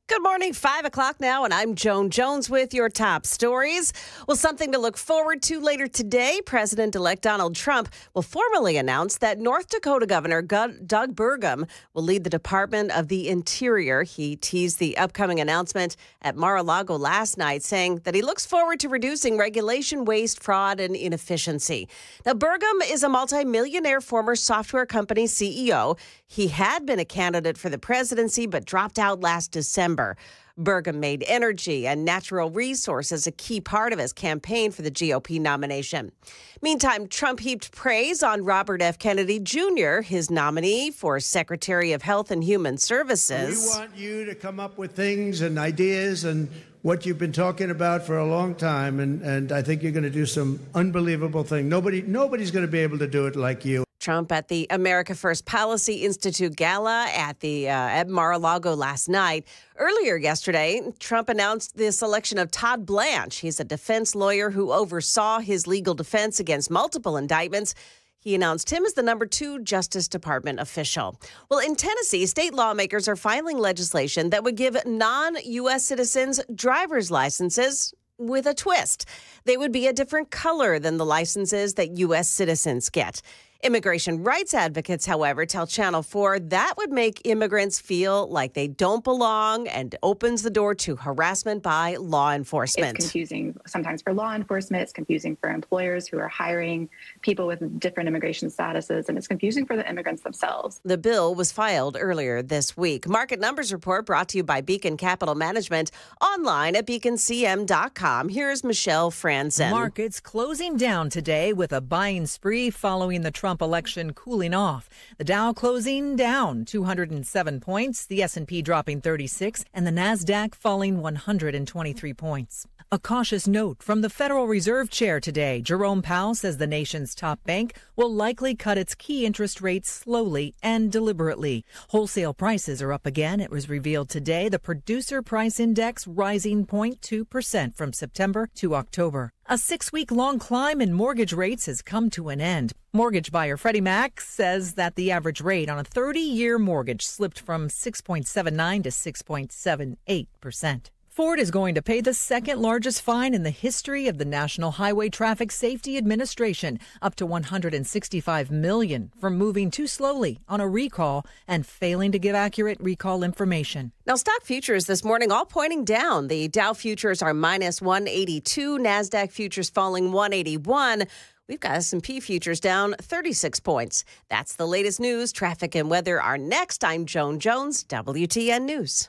Good morning, 5 o'clock now, and I'm Joan Jones with your top stories. Well, something to look forward to later today. President-elect Donald Trump will formally announce that North Dakota Governor Doug Burgum will lead the Department of the Interior. He teased the upcoming announcement at Mar-a-Lago last night, saying that he looks forward to reducing regulation, waste, fraud, and inefficiency. Now, Burgum is a multimillionaire former software company CEO. He had been a candidate for the presidency, but dropped out last December. Burgum made energy and natural resources a key part of his campaign for the GOP nomination. Meantime, Trump heaped praise on Robert F. Kennedy Jr., his nominee for Secretary of Health and Human Services. We want you to come up with things and ideas and what you've been talking about for a long time, and I think you're going to do some unbelievable thing. Nobody's going to be able to do it like you. Trump at the America First Policy Institute Gala at Mar-a-Lago last night. Earlier yesterday, Trump announced the selection of Todd Blanche. He's a defense lawyer who oversaw his legal defense against multiple indictments. He announced him as the number 2 Justice Department official. Well, in Tennessee, state lawmakers are filing legislation that would give non-U.S. citizens driver's licenses with a twist. They would be a different color than the licenses that U.S. citizens get. Immigration rights advocates, however, tell Channel 4 that would make immigrants feel like they don't belong and opens the door to harassment by law enforcement. It's confusing sometimes for law enforcement. It's confusing for employers who are hiring people with different immigration statuses, and it's confusing for the immigrants themselves. The bill was filed earlier this week. Market Numbers Report brought to you by Beacon Capital Management, online at beaconcm.com. Here's Michelle Franzen. Markets closing down today with a buying spree following the Trump election cooling off. The Dow closing down 207 points, the S&P dropping 36, and the Nasdaq falling 123 points. A cautious note from the Federal Reserve Chair today. Jerome Powell says the nation's top bank will likely cut its key interest rates slowly and deliberately. Wholesale prices are up again. It was revealed today. The Producer Price Index rising 0.2% from September to October. A 6-week-long climb in mortgage rates has come to an end. Mortgage buyer Freddie Mac says that the average rate on a 30-year mortgage slipped from 6.79 to 6.78%. Ford is going to pay the second largest fine in the history of the National Highway Traffic Safety Administration, up to $165 million, for moving too slowly on a recall and failing to give accurate recall information. Now, stock futures this morning all pointing down. The Dow futures are minus 182, NASDAQ futures falling 181. We've got S&P futures down 36 points. That's the latest news. Traffic and weather are next. I'm Joan Jones, WTN News.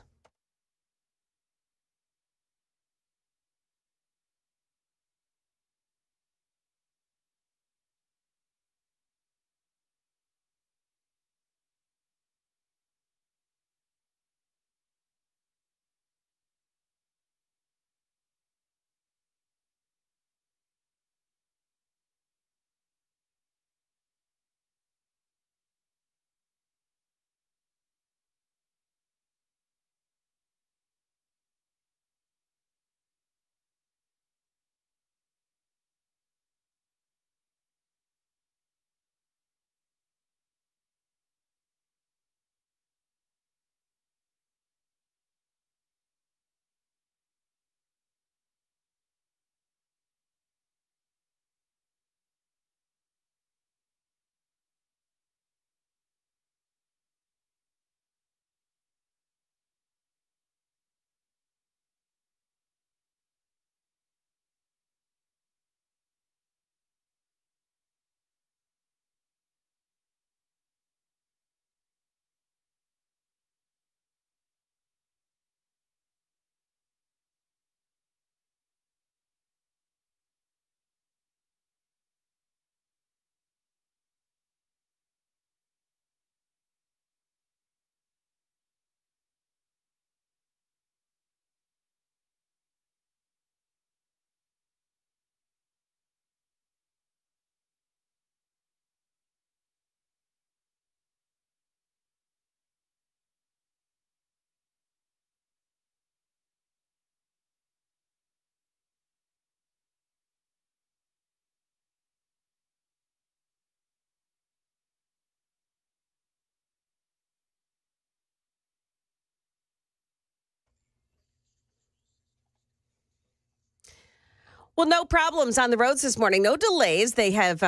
Well, no problems on the roads this morning. No delays. They have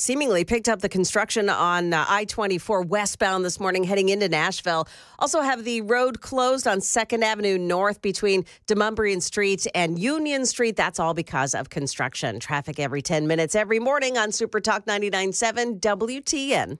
seemingly picked up the construction on I-24 westbound this morning heading into Nashville. Also have the road closed on 2nd Avenue North between Demumbrian Street and Union Street. That's all because of construction. Traffic every 10 minutes every morning on Super Talk 99.7 WTN.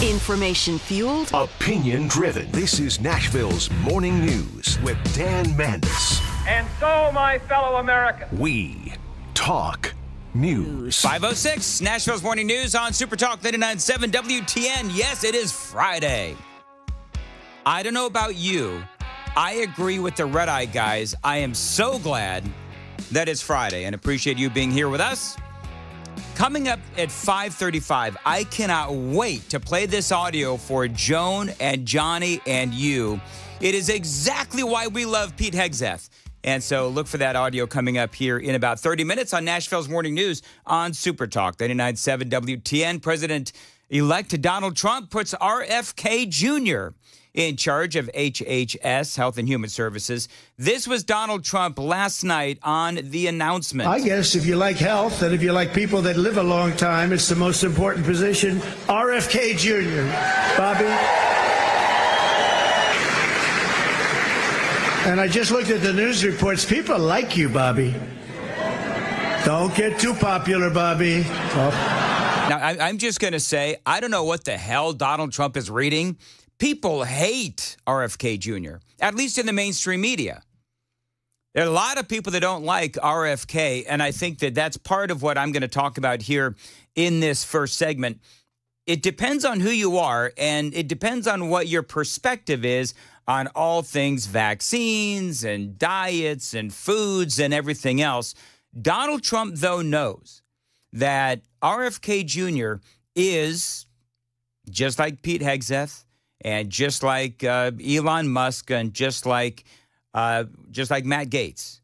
Information fueled, opinion driven. This is Nashville's Morning News with Dan Mandis. And so, my fellow Americans, we talk news. 5:06, Nashville's Morning News on Super Talk 99.7 WTN. Yes, it is Friday. I don't know about you. I agree with the Red Eye guys. I am so glad that it's Friday and appreciate you being here with us. Coming up at 5:35, I cannot wait to play this audio for Joan and Johnny and you. It is exactly why we love Pete Hegseth. And so look for that audio coming up here in about 30 minutes on Nashville's Morning News on Super Talk 99.7 WTN. President-elect Donald Trump puts RFK Jr. in charge of HHS, Health and Human Services. This was Donald Trump last night on the announcement. I guess if you like health and if you like people that live a long time, it's the most important position. RFK Jr. Bobby. And I just looked at the news reports. People like you, Bobby. Don't get too popular, Bobby. Now, I'm just going to say, I don't know what the hell Donald Trump is reading. People hate RFK Jr., at least in the mainstream media. There are a lot of people that don't like RFK, and I think that that's part of what I'm going to talk about here in this first segment. It depends on who you are, and it depends on what your perspective is on all things vaccines and diets and foods and everything else. Donald Trump, though, knows that RFK Jr. is, just like Pete Hegseth, and just like Elon Musk and just like Matt Gaetz,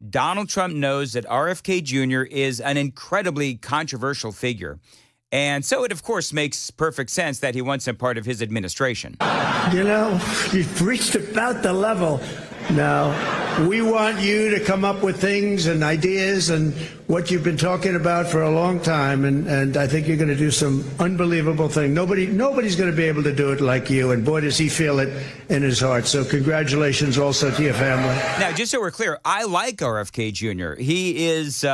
Donald Trump knows that RFK Jr. is an incredibly controversial figure. And so it, of course, makes perfect sense that he wants him part of his administration. You know, you've reached about the level. Now, we want you to come up with things and ideas and what you've been talking about for a long time, and I think you're going to do some unbelievable thing. Nobody's going to be able to do it like you, and boy, does he feel it in his heart. So congratulations also to your family. Now, just so we're clear, I like RFK Jr. He is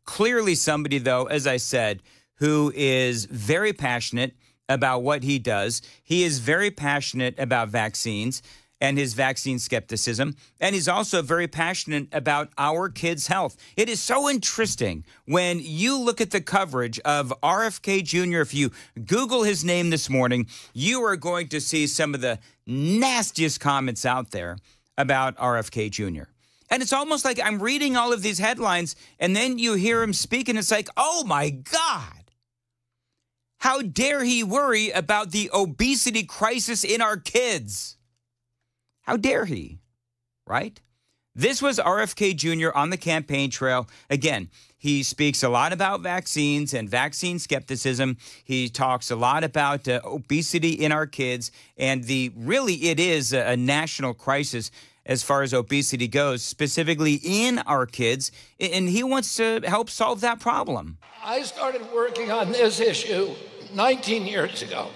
clearly somebody, though, as I said, who is very passionate about what he does. He is very passionate about vaccines and his vaccine skepticism. And he's also very passionate about our kids' health. It is so interesting when you look at the coverage of RFK Jr. If you Google his name this morning, you are going to see some of the nastiest comments out there about RFK Jr. And it's almost like I'm reading all of these headlines, and then you hear him speak, and it's like, oh, my God. How dare he worry about the obesity crisis in our kids? How dare he, right? This was RFK Jr. on the campaign trail. Again, he speaks a lot about vaccines and vaccine skepticism. He talks a lot about obesity in our kids. And it is a national crisis as far as obesity goes, specifically in our kids. And he wants to help solve that problem. I started working on this issue 19 years ago.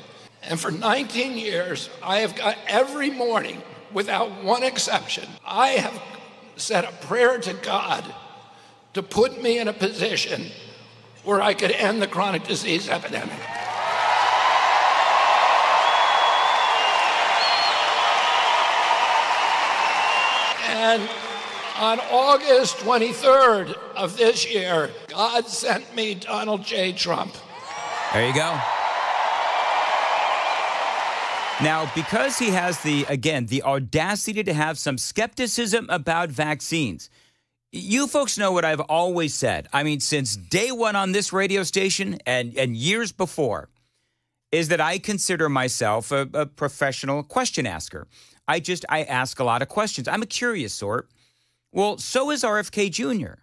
And for 19 years, I have got every morning, without one exception, I have said a prayer to God to put me in a position where I could end the chronic disease epidemic. And on August 23rd of this year, God sent me Donald J. Trump. There you go. Now, because he has the audacity to have some skepticism about vaccines, you folks know what I've always said. I mean, since day one on this radio station and years before, is that I consider myself a professional question asker. I ask a lot of questions. I'm a curious sort. Well, so is RFK Jr.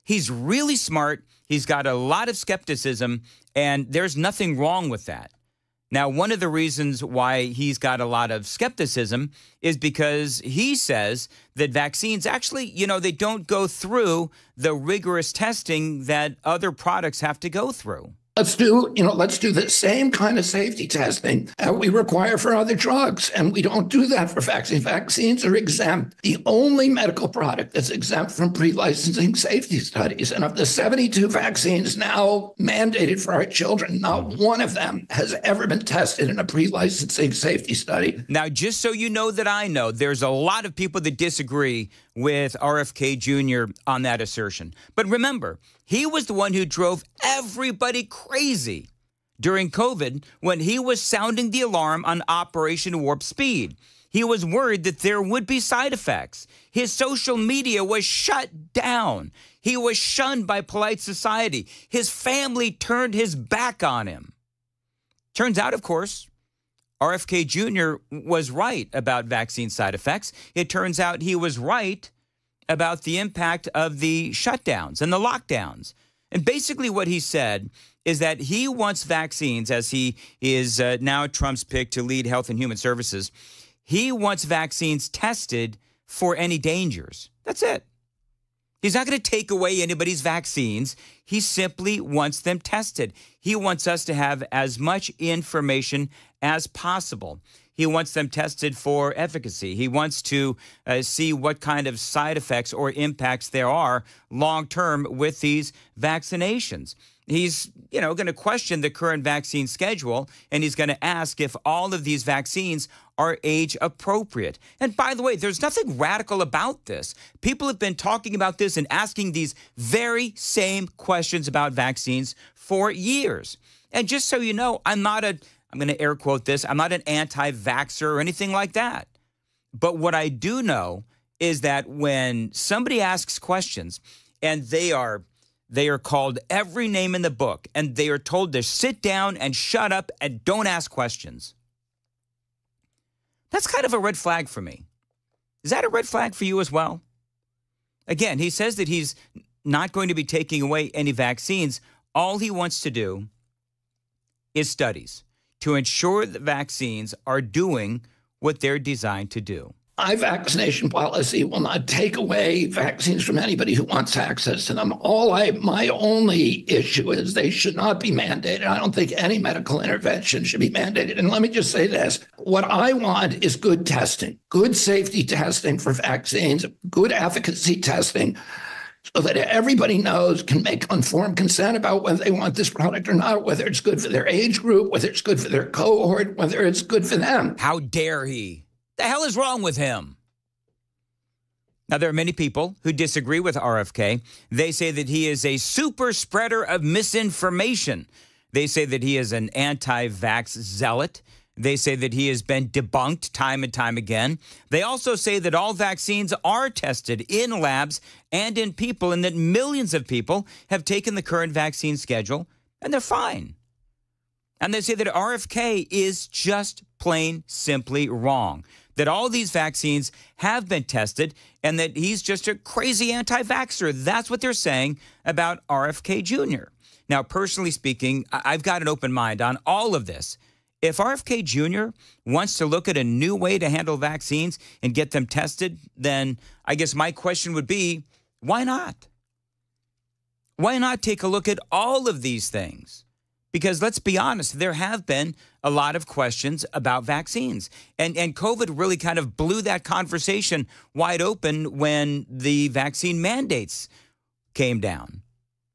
He's really smart. He's got a lot of skepticism, and there's nothing wrong with that. Now, one of the reasons why he's got a lot of skepticism is because he says that vaccines actually, they don't go through the rigorous testing that other products have to go through. Let's do the same kind of safety testing that we require for other drugs. And we don't do that for vaccines. Vaccines are exempt. The only medical product that's exempt from pre-licensing safety studies. And of the 72 vaccines now mandated for our children, not one of them has ever been tested in a pre-licensing safety study. Now, just so you know that I know, there's a lot of people that disagree with RFK Jr. on that assertion. But remember, he was the one who drove everybody crazy during COVID when he was sounding the alarm on Operation Warp Speed. He was worried that there would be side effects. His social media was shut down. He was shunned by polite society. His family turned his back on him. Turns out, of course, RFK Jr. was right about vaccine side effects. It turns out he was right about the impact of the shutdowns and the lockdowns. And basically what he said is that he wants vaccines, as he is now Trump's pick to lead Health and Human Services. He wants vaccines tested for any dangers. That's it. He's not going to take away anybody's vaccines. He simply wants them tested. He wants us to have as much information as possible. He wants them tested for efficacy. He wants to see what kind of side effects or impacts there are long-term with these vaccinations. He's, going to question the current vaccine schedule, and he's going to ask if all of these vaccines are age appropriate. And by the way, there's nothing radical about this. People have been talking about this and asking these very same questions about vaccines for years. And just so you know, I'm going to air quote this, I'm not an anti-vaxxer or anything like that. But what I do know is that when somebody asks questions and they are called every name in the book and they are told to sit down and shut up and don't ask questions, that's kind of a red flag for me. Is that a red flag for you as well? Again, he says that he's not going to be taking away any vaccines. All he wants to do is studies to ensure that vaccines are doing what they're designed to do. My vaccination policy will not take away vaccines from anybody who wants access to them. My only issue is they should not be mandated. I don't think any medical intervention should be mandated. And let me just say this. What I want is good testing, good safety testing for vaccines, good efficacy testing, so that everybody can make informed consent about whether they want this product or not, whether it's good for their age group, whether it's good for their cohort, whether it's good for them. How dare he? The hell is wrong with him? Now, there are many people who disagree with RFK. They say that he is a super spreader of misinformation. They say that he is an anti-vax zealot. They say that he has been debunked time and time again. They also say that all vaccines are tested in labs and in people, and that millions of people have taken the current vaccine schedule, and they're fine. And they say that RFK is just plain simply wrong, that all these vaccines have been tested, and that he's just a crazy anti-vaxxer. That's what they're saying about RFK Jr. Now, personally speaking, I've got an open mind on all of this. If RFK Jr. wants to look at a new way to handle vaccines and get them tested, then I guess my question would be, why not? Why not take a look at all of these things? Because let's be honest, there have been a lot of questions about vaccines. And COVID really kind of blew that conversation wide open when the vaccine mandates came down.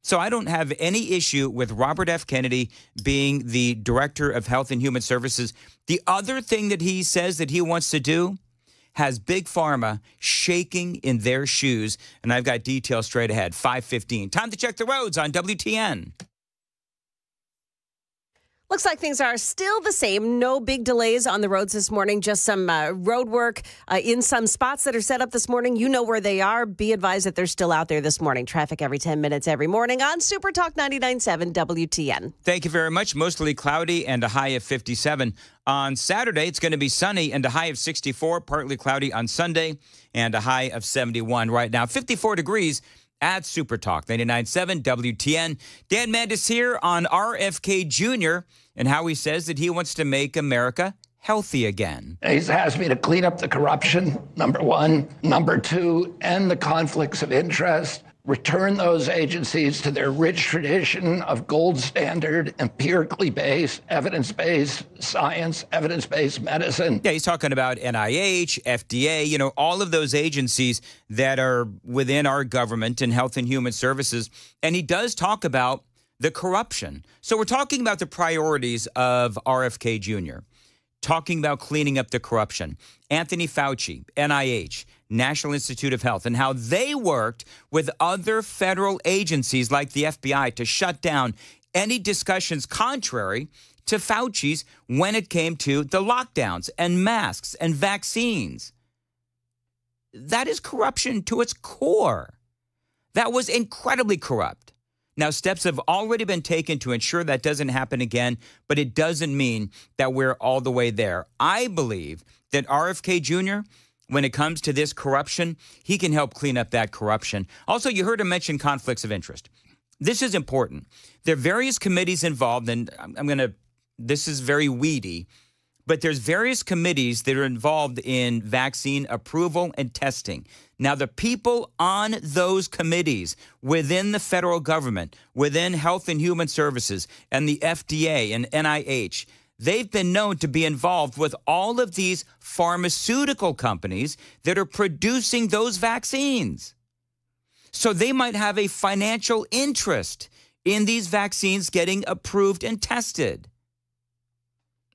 So I don't have any issue with Robert F. Kennedy being the Director of Health and Human Services. The other thing that he says that he wants to do has Big Pharma shaking in their shoes. And I've got details straight ahead. 5:15. Time to check the roads on WTN. Looks like things are still the same. No big delays on the roads this morning. Just some road work in some spots that are set up this morning. You know where they are. Be advised that they're still out there this morning. Traffic every 10 minutes every morning on Super Talk 99.7 WTN. Thank you very much. Mostly cloudy and a high of 57. On Saturday, it's going to be sunny and a high of 64. Partly cloudy on Sunday and a high of 71 right now. 54 degrees at Super Talk 99.7 WTN. Dan Mandis here on RFK Jr. and how he says that he wants to make America healthy again. He's asked me to clean up the corruption, number one. Number two, end the conflicts of interest. Return those agencies to their rich tradition of gold standard, empirically based, evidence-based science, evidence-based medicine. Yeah, he's talking about NIH, FDA, all of those agencies that are within our government and Health and Human Services. And he does talk about the corruption. So we're talking about the priorities of RFK Jr., talking about cleaning up the corruption. Anthony Fauci, NIH, National Institute of Health, and how they worked with other federal agencies like the FBI to shut down any discussions contrary to Fauci's when it came to the lockdowns and masks and vaccines. That is corruption to its core. That was incredibly corrupt. Now, steps have already been taken to ensure that doesn't happen again, but it doesn't mean that we're all the way there. I believe that RFK Jr., when it comes to this corruption, he can help clean up that corruption. Also, you heard him mention conflicts of interest. This is important. There are various committees involved, and this is very weedy, but there's various committees that are involved in vaccine approval and testing. Now, the people on those committees within the federal government, within Health and Human Services and the FDA and NIH, they've been known to be involved with all of these pharmaceutical companies that are producing those vaccines. So they might have a financial interest in these vaccines getting approved and tested.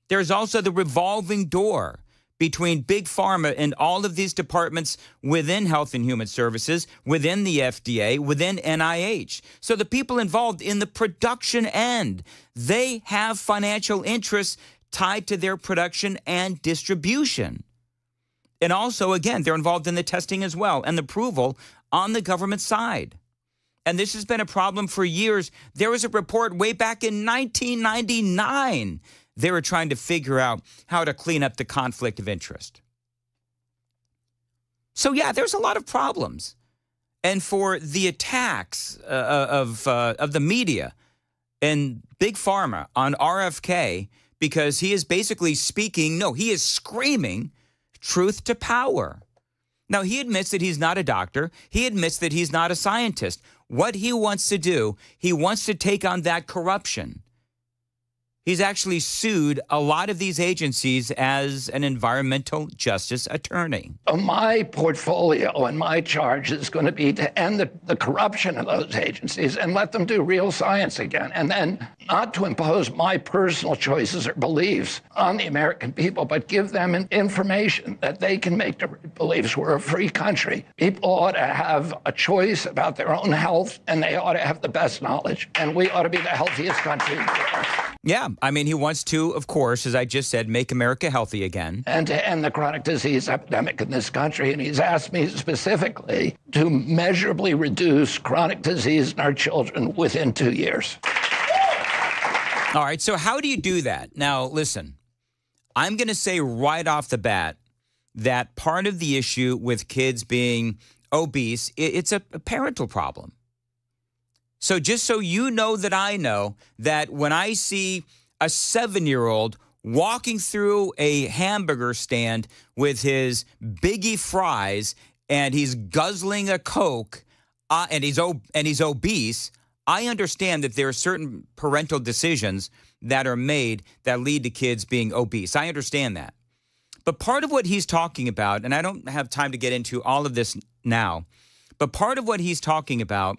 There's also the revolving door between Big Pharma and all of these departments within Health and Human Services, within the FDA, within NIH. So the people involved in the production end, they have financial interests tied to their production and distribution. And also, again, they're involved in the testing as well and the approval on the government side. And this has been a problem for years. There was a report way back in 1999. They were trying to figure out how to clean up the conflict of interest. So, yeah, there's a lot of problems. And for the attacks of the media and Big Pharma on RFK, because he is basically he is screaming truth to power. Now, he admits that he's not a doctor. He admits that he's not a scientist. What he wants to do, he wants to take on that corruption. He's actually sued a lot of these agencies as an environmental justice attorney. My portfolio and my charge is going to be to end the corruption of those agencies and let them do real science again. And then not to impose my personal choices or beliefs on the American people, but give them information that they can make their beliefs. We're a free country. People ought to have a choice about their own health, and they ought to have the best knowledge. And we ought to be the healthiest country in the world. Yeah, I mean, he wants to, of course, as I just said, make America healthy again. And to end the chronic disease epidemic in this country. And he's asked me specifically to measurably reduce chronic disease in our children within 2 years. All right, so how do you do that? Now, listen, I'm going to say right off the bat that part of the issue with kids being obese, it's a parental problem. So just so you know that I know that when I see a 7-year-old walking through a hamburger stand with his Biggie fries and he's guzzling a Coke and he's obese, I understand that there are certain parental decisions that are made that lead to kids being obese. I understand that. But part of what he's talking about, and I don't have time to get into all of this now, but part of what he's talking about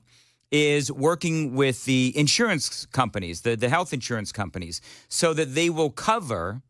is working with the insurance companies, the health insurance companies, so that they will cover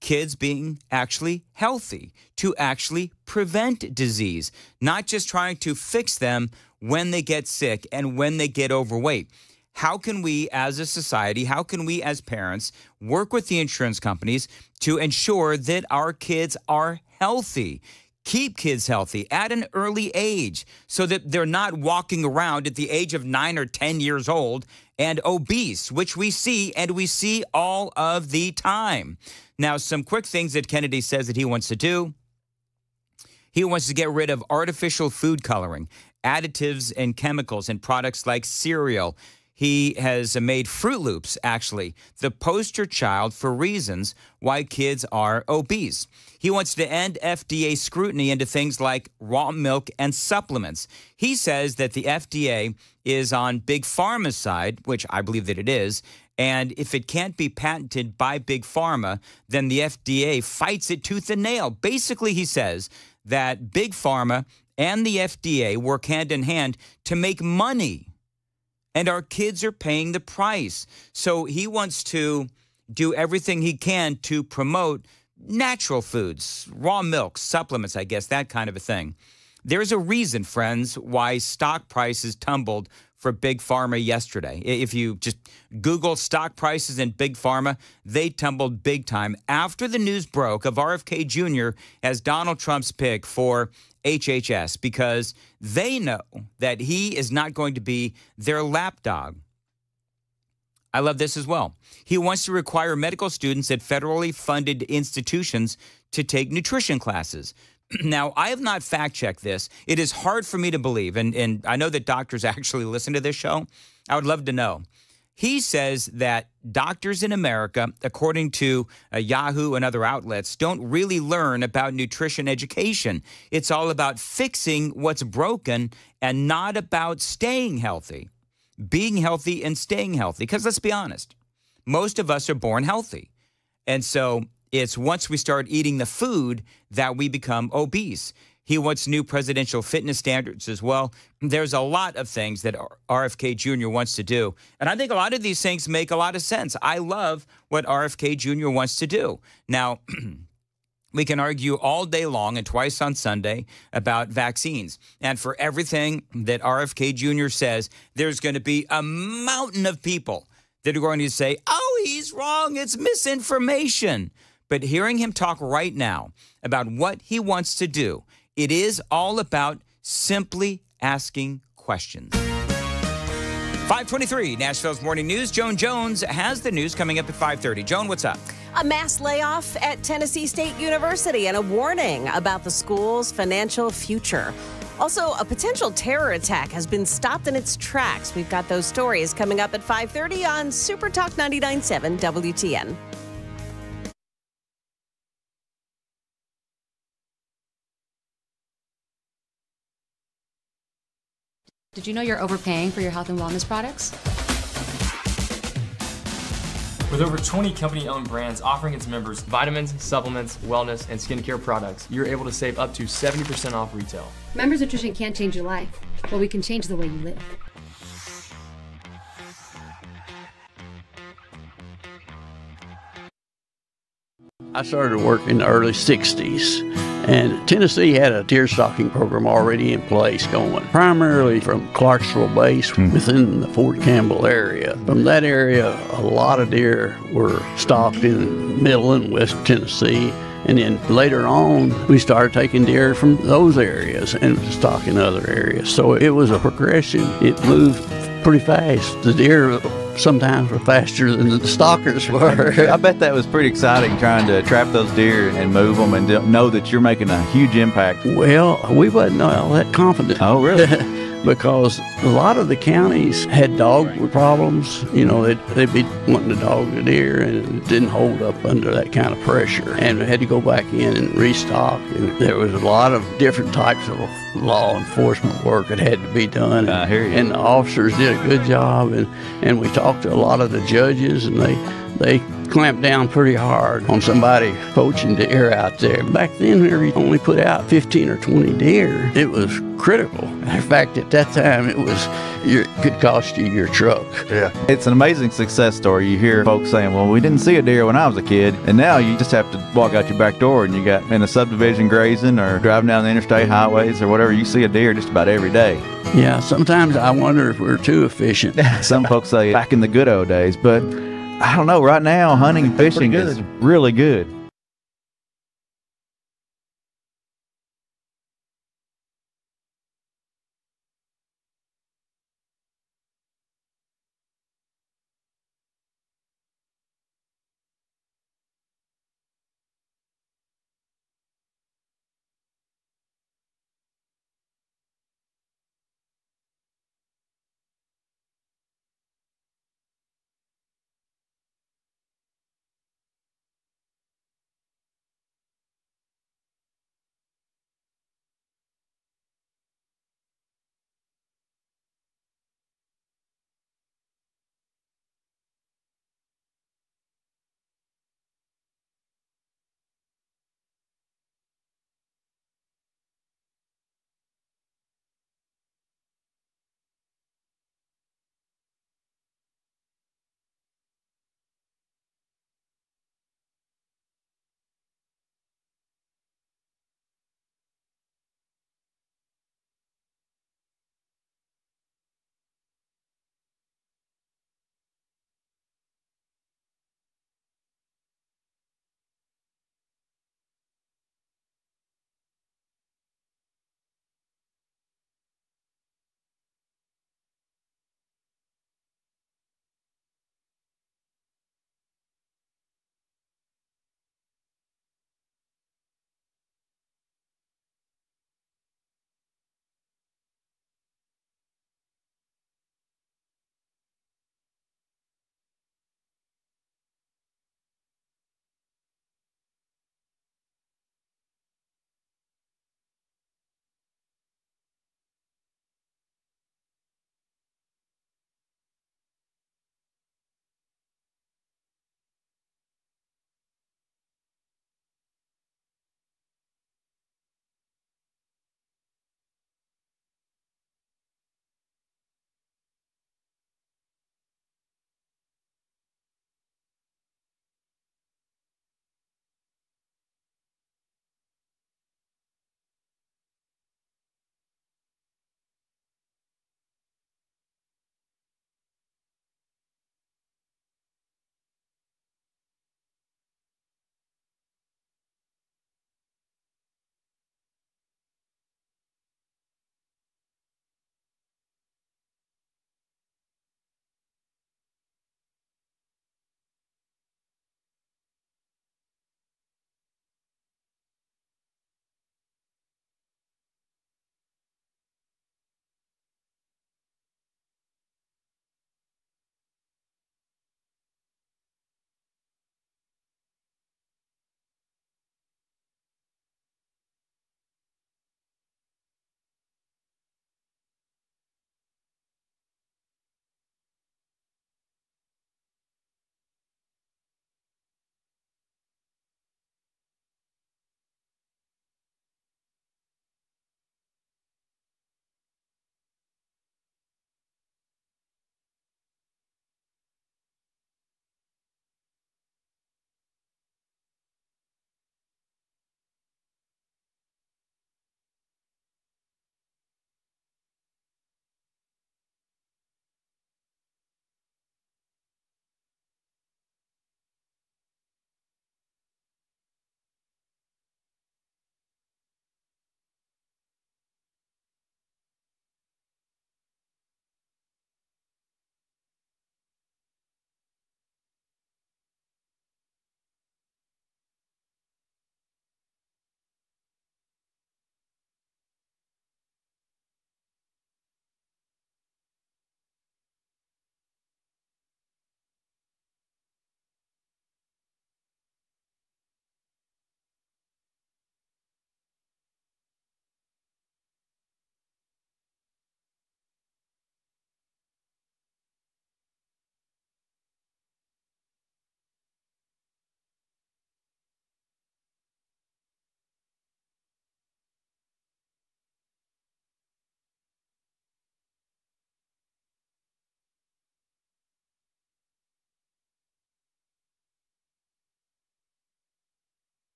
kids being actually healthy, to actually prevent disease, not just trying to fix them when they get sick and when they get overweight. how can we as a society, how can we as parents work with the insurance companies to ensure that our kids are healthy? Keep kids healthy at an early age so that they're not walking around at the age of 9 or 10 years old and obese, which we see, and we see all of the time. Now, some quick things that Kennedy says that he wants to do. He wants to get rid of artificial food coloring, additives and chemicals in products like cereal. He has made Fruit Loops, actually, the poster child for reasons why kids are obese. He wants to end FDA scrutiny into things like raw milk and supplements. He says that the FDA is on Big Pharma's side, which I believe that it is, and if it can't be patented by Big Pharma, then the FDA fights it tooth and nail. Basically, he says that Big Pharma and the FDA work hand in hand to make money. And our kids are paying the price. So he wants to do everything he can to promote natural foods, raw milk, supplements, I guess, that kind of a thing. There's a reason, friends, why stock prices tumbled for Big Pharma yesterday. If you just Google stock prices in Big Pharma, they tumbled big time after the news broke of RFK Jr. as Donald Trump's pick for HHS, because they know that he is not going to be their lapdog. I love this as well. He wants to require medical students at federally funded institutions to take nutrition classes. Now, I have not fact-checked this. It is hard for me to believe, and I know that doctors actually listen to this show. I would love to know. He says that doctors in America, according to Yahoo and other outlets, don't really learn about nutrition education. It's all about fixing what's broken and not about staying healthy, being healthy and staying healthy. Because let's be honest, most of us are born healthy. And so it's once we start eating the food that we become obese. He wants new presidential fitness standards as well. There's a lot of things that RFK Jr. wants to do. And I think a lot of these things make a lot of sense. I love what RFK Jr. wants to do. Now, we can argue all day long and twice on Sunday about vaccines. And for everything that RFK Jr. says, there's going to be a mountain of people that are going to say, oh, he's wrong, it's misinformation. But hearing him talk right now about what he wants to do, it is all about simply asking questions. 5:23, Nashville's Morning News. Joan Jones has the news coming up at 5:30. Joan, what's up? A mass layoff at Tennessee State University and a warning about the school's financial future. Also, a potential terror attack has been stopped in its tracks. We've got those stories coming up at 5:30 on Super Talk 99.7 WTN. Did you know you're overpaying for your health and wellness products? With over 20 company-owned brands offering its members vitamins, supplements, wellness, and skincare products, you're able to save up to 70% off retail. Members Nutrition can't change your life, but we can change the way you live. I started work in the early 60s, and Tennessee had a deer stalking program already in place going, primarily from Clarksville Base within the Fort Campbell area. From that area, a lot of deer were stalked in Middle and West Tennessee, and then later on, we started taking deer from those areas and stalking other areas. So it was a progression. It moved pretty fast. The deer sometimes were faster than the stalkers were. I bet that was pretty exciting, trying to trap those deer and move them and know that you're making a huge impact. Well, we wasn't all that confident. Oh, really? Because a lot of the counties had dog problems. You know, they'd be wanting to dog the deer, and it didn't hold up under that kind of pressure. And we had to go back in and restock. And there was a lot of different types of law enforcement work that had to be done. I hear you. And the officers did a good job. And we talked to a lot of the judges, and they clamp down pretty hard on somebody poaching deer out there. Back then, we only put out 15 or 20 deer. It was critical. In fact, at that time, it could cost you your truck. Yeah. It's an amazing success story. You hear folks saying, well, we didn't see a deer when I was a kid, and now you just have to walk out your back door and you got in a subdivision grazing or driving down the interstate highways or whatever, you see a deer just about every day. Yeah, sometimes I wonder if we're too efficient. Some folks say back in the good old days, but I don't know. Right now, hunting and fishing is really good.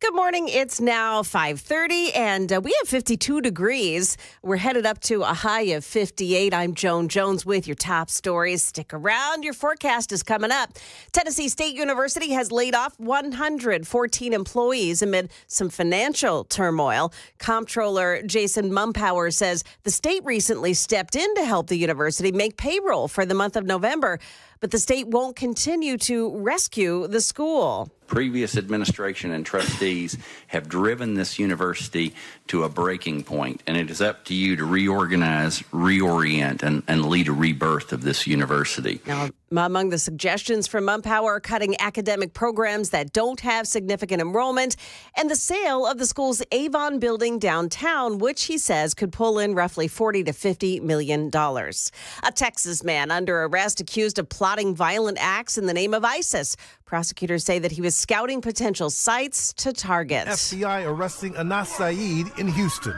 Good morning. It's now 5:30, and we have 52 degrees. We're headed up to a high of 58. I'm Joan Jones with your top stories. Stick around. Your forecast is coming up. Tennessee State University has laid off 114 employees amid some financial turmoil. Comptroller Jason Mumpower says the state recently stepped in to help the university make payroll for the month of November, but the state won't continue to rescue the school. Previous administration and trustees have driven this university to a breaking point, and it is up to you to reorganize, reorient, and lead a rebirth of this university. Now, among the suggestions from Mumpower are cutting academic programs that don't have significant enrollment and the sale of the school's Avon building downtown, which he says could pull in roughly $40 to $50 million. A Texas man under arrest accused of plotting violent acts in the name of ISIS. Prosecutors say that he was scouting potential sites to target. FBI arresting Anas Saeed in Houston,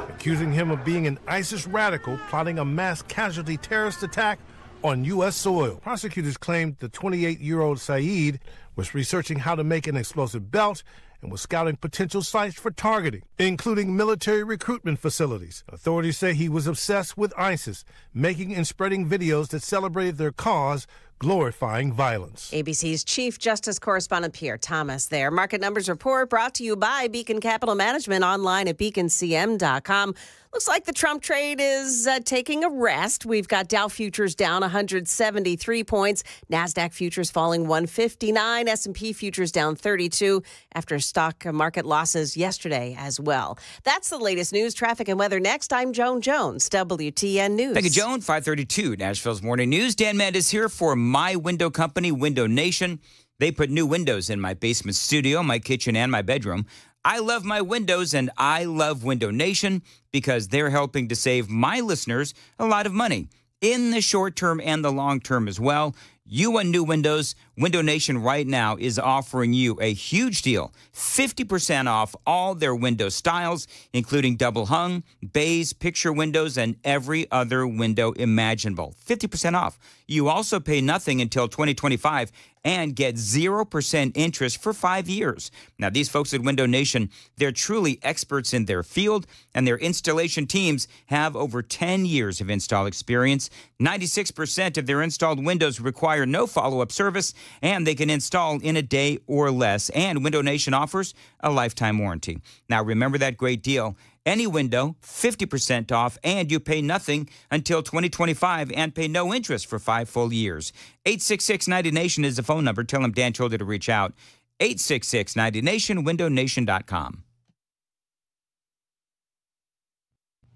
accusing him of being an ISIS radical plotting a mass casualty terrorist attack on U.S. soil. Prosecutors claimed the 28-year-old Saeed was researching how to make an explosive belt and was scouting potential sites for targeting, including military recruitment facilities. Authorities say he was obsessed with ISIS, making and spreading videos that celebrated their cause, glorifying violence. ABC's Chief Justice Correspondent Pierre Thomas there. Market Numbers Report brought to you by Beacon Capital Management, online at beaconcm.com. Looks like the Trump trade is taking a rest. We've got Dow futures down 173 points. NASDAQ futures falling 159. S&P futures down 32 after stock market losses yesterday as well. That's the latest news, traffic, and weather. Next, I'm Joan Jones, WTN News. Thank you, Joan. 5:32, Nashville's Morning News. Dan Mandis here for my window company, Window Nation. They put new windows in my basement studio, my kitchen, and my bedroom. I love my windows, and I love Window Nation because they're helping to save my listeners a lot of money in the short term and the long term as well. You want new windows? Window Nation right now is offering you a huge deal, 50% off all their window styles, including double hung, bays, picture windows, and every other window imaginable. 50% off. You also pay nothing until 2025 and get 0% interest for 5 years. Now, these folks at Window Nation, they're truly experts in their field, and their installation teams have over 10 years of install experience. 96% of their installed windows require no follow-up service, and they can install in a day or less. And Window Nation offers a lifetime warranty. Now, remember that great deal. Any window, 50% off, and you pay nothing until 2025 and pay no interest for 5 full years. 866-90-NATION is the phone number. Tell them Dan told you to reach out. 866-90-NATION, windownation.com.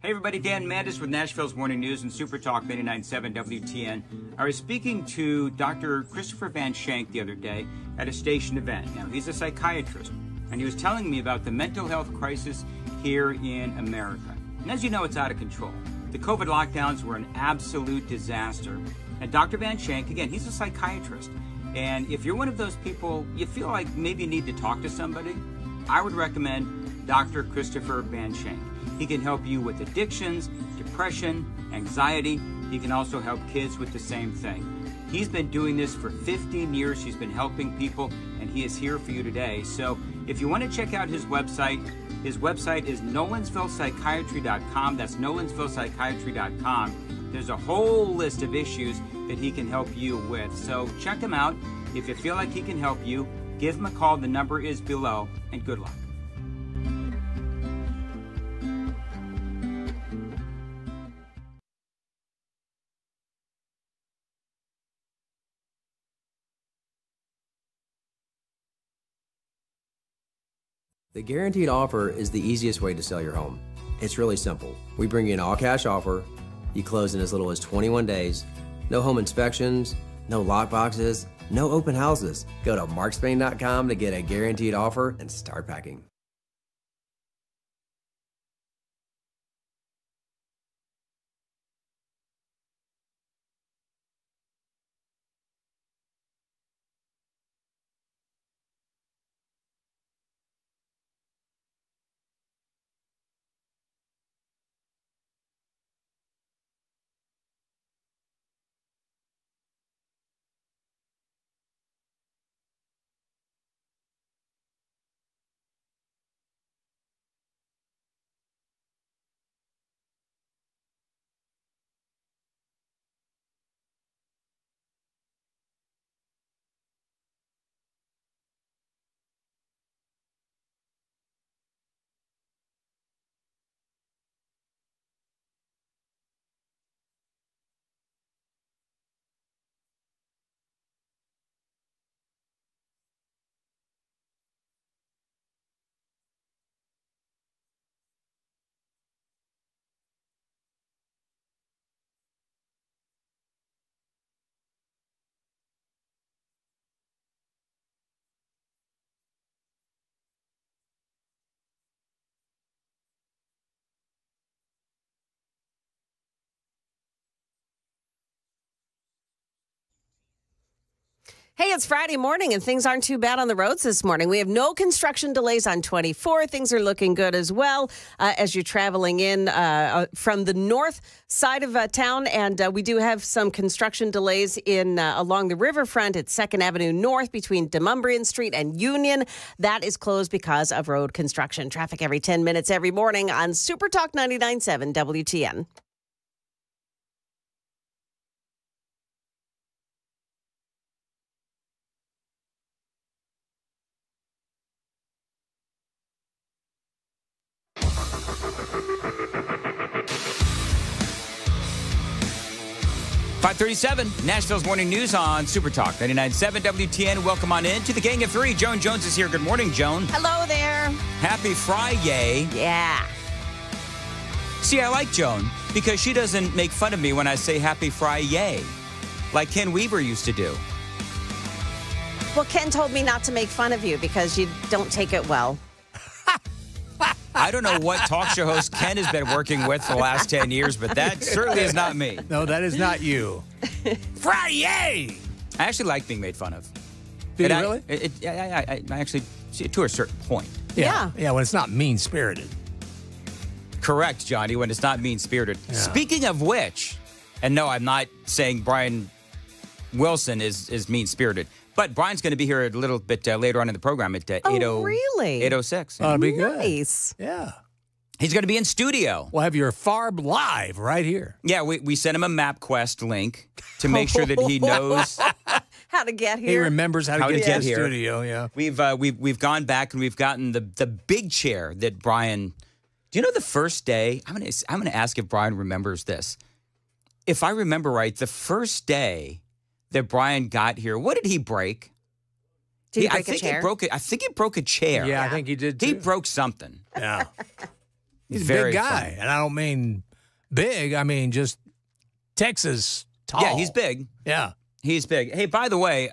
Hey everybody, Dan Mandis with Nashville's Morning News and Super Talk 89.7 WTN. I was speaking to Dr. Christopher Van Shank the other day at a station event. Now, he's a psychiatrist, and he was telling me about the mental health crisis here in America. And as you know, it's out of control. The COVID lockdowns were an absolute disaster. And Dr. Van Shank, again, he's a psychiatrist. And if you're one of those people, you feel like maybe you need to talk to somebody, I would recommend Dr. Christopher Van Shank. He can help you with addictions, depression, anxiety. He can also help kids with the same thing. He's been doing this for 15 years. He's been helping people, and he is here for you today. So if you want to check out his website is nolensvillepsychiatry.com. That's nolensvillepsychiatry.com. There's a whole list of issues that he can help you with. So check him out. If you feel like he can help you, give him a call. The number is below, and good luck. The guaranteed offer is the easiest way to sell your home. It's really simple. We bring you an all-cash offer. You close in as little as 21 days. No home inspections, no lock boxes, no open houses. Go to markspain.com to get a guaranteed offer and start packing. Hey, it's Friday morning and things aren't too bad on the roads this morning. We have no construction delays on 24. Things are looking good as well as you're traveling in from the north side of town. And we do have some construction delays in along the riverfront at 2nd Avenue North between Demumbrian Street and Union. That is closed because of road construction. Traffic every 10 minutes every morning on Super Talk 99.7 WTN. .537, Nashville's Morning News on Super Talk 99.7 WTN. Welcome on in to the Gang of Three. Joan Jones is here. Good morning, Joan. Hello there. Happy Friday. Yeah. See, I like Joan because she doesn't make fun of me when I say Happy Friday, like Ken Weaver used to do. Well, Ken told me not to make fun of you because you don't take it well. I don't know what talk show host Ken has been working with for the last 10 years, but that certainly is not me. No, that is not you. Friday! I actually like being made fun of. Do you really? I actually see it to a certain point. Yeah. Yeah, when it's not mean-spirited. Correct, Johnny, when it's not mean-spirited. Yeah. Speaking of which, and no, I'm not saying Brian Wilson is mean-spirited, but Brian's going to be here a little bit later on in the program at 8:06. That'll be good. Nice. Yeah. He's going to be in studio. We'll have your FARB live right here. Yeah, we sent him a MapQuest link to make sure that he knows how to get here. He remembers how to get to the studio. Yeah, we've gone back and we've gotten the big chair that Brian. Do you know the first day? I'm gonna ask if Brian remembers this. If I remember right, the first day that Brian got here, what did he break? Did he break a chair? I think he broke a chair. Yeah, I think he did too. He broke something. Yeah. He's Very a big guy. funny. And I don't mean big. I mean just Texas tall. Yeah, he's big. Yeah. He's big. Hey, by the way,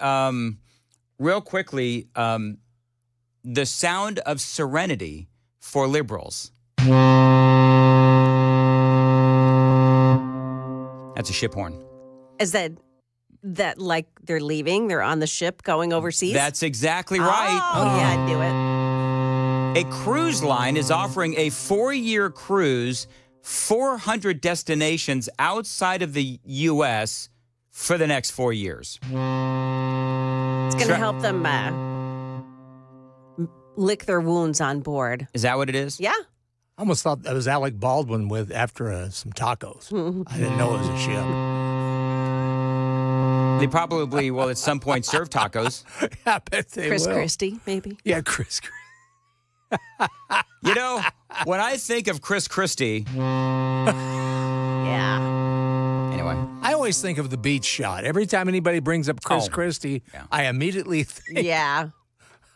real quickly, the sound of serenity for liberals. That's a ship horn. Is that like they're leaving? They're on the ship going overseas? That's exactly right. Oh, yeah, I knew it. A cruise line is offering a 4-year cruise, 400 destinations outside of the U.S. for the next 4 years. It's going to help them lick their wounds on board. Is that what it is? Yeah. I almost thought that was Alec Baldwin after some tacos. I didn't know it was a ship. They probably will at some point serve tacos. I bet they Chris will. Christie, maybe. Yeah, Chris Christie. You know, when I think of Chris Christie. Yeah. Anyway. I always think of the beach shot. Every time anybody brings up Chris Christie, I immediately think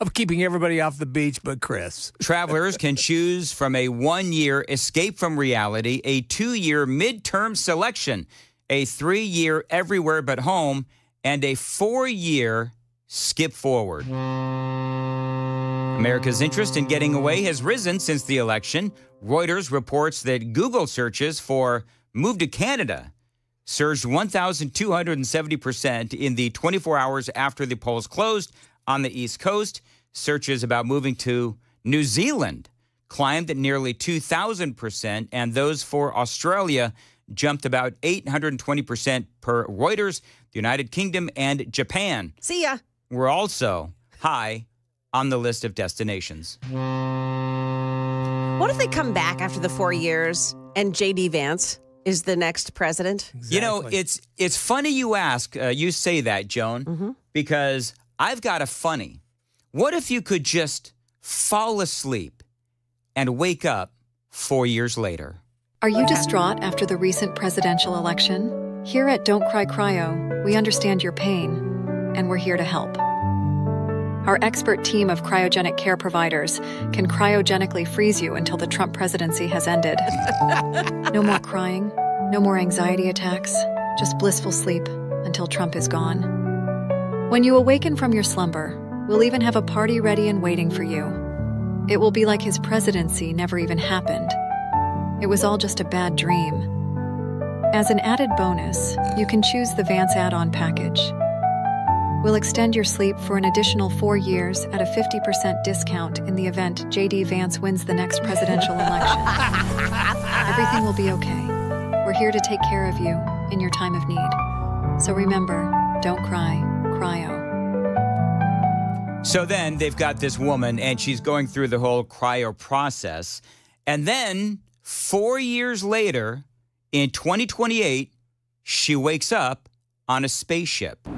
of keeping everybody off the beach but Chris. Travelers can choose from a 1-year escape from reality, a 2-year midterm selection, a 3-year everywhere but home, and a 4-year skip forward. America's interest in getting away has risen since the election. Reuters reports that Google searches for move to Canada surged 1,270% in the 24 hours after the polls closed on the East Coast. Searches about moving to New Zealand climbed at nearly 2,000%, and those for Australia jumped about 820% per Reuters. The United Kingdom and Japan See ya. were also high on the list of destinations. What if they come back after the 4 years and J.D. Vance is the next president? Exactly. You know, it's funny you ask, you say that, Joan, because I've got a funny. What if you could just fall asleep and wake up 4 years later? Are you distraught after the recent presidential election? Here at Don't Cry Cryo, we understand your pain, and we're here to help. Our expert team of cryogenic care providers can cryogenically freeze you until the Trump presidency has ended. No more crying, no more anxiety attacks, just blissful sleep until Trump is gone. When you awaken from your slumber, we'll even have a party ready and waiting for you. It will be like his presidency never even happened. It was all just a bad dream. As an added bonus, you can choose the Vance add-on package. We'll extend your sleep for an additional 4 years at a 50% discount in the event J.D. Vance wins the next presidential election. Everything will be okay. We're here to take care of you in your time of need. So remember, don't cry, cryo. So then they've got this woman, and she's going through the whole cryo process. And then 4 years later, in 2028, she wakes up on a spaceship.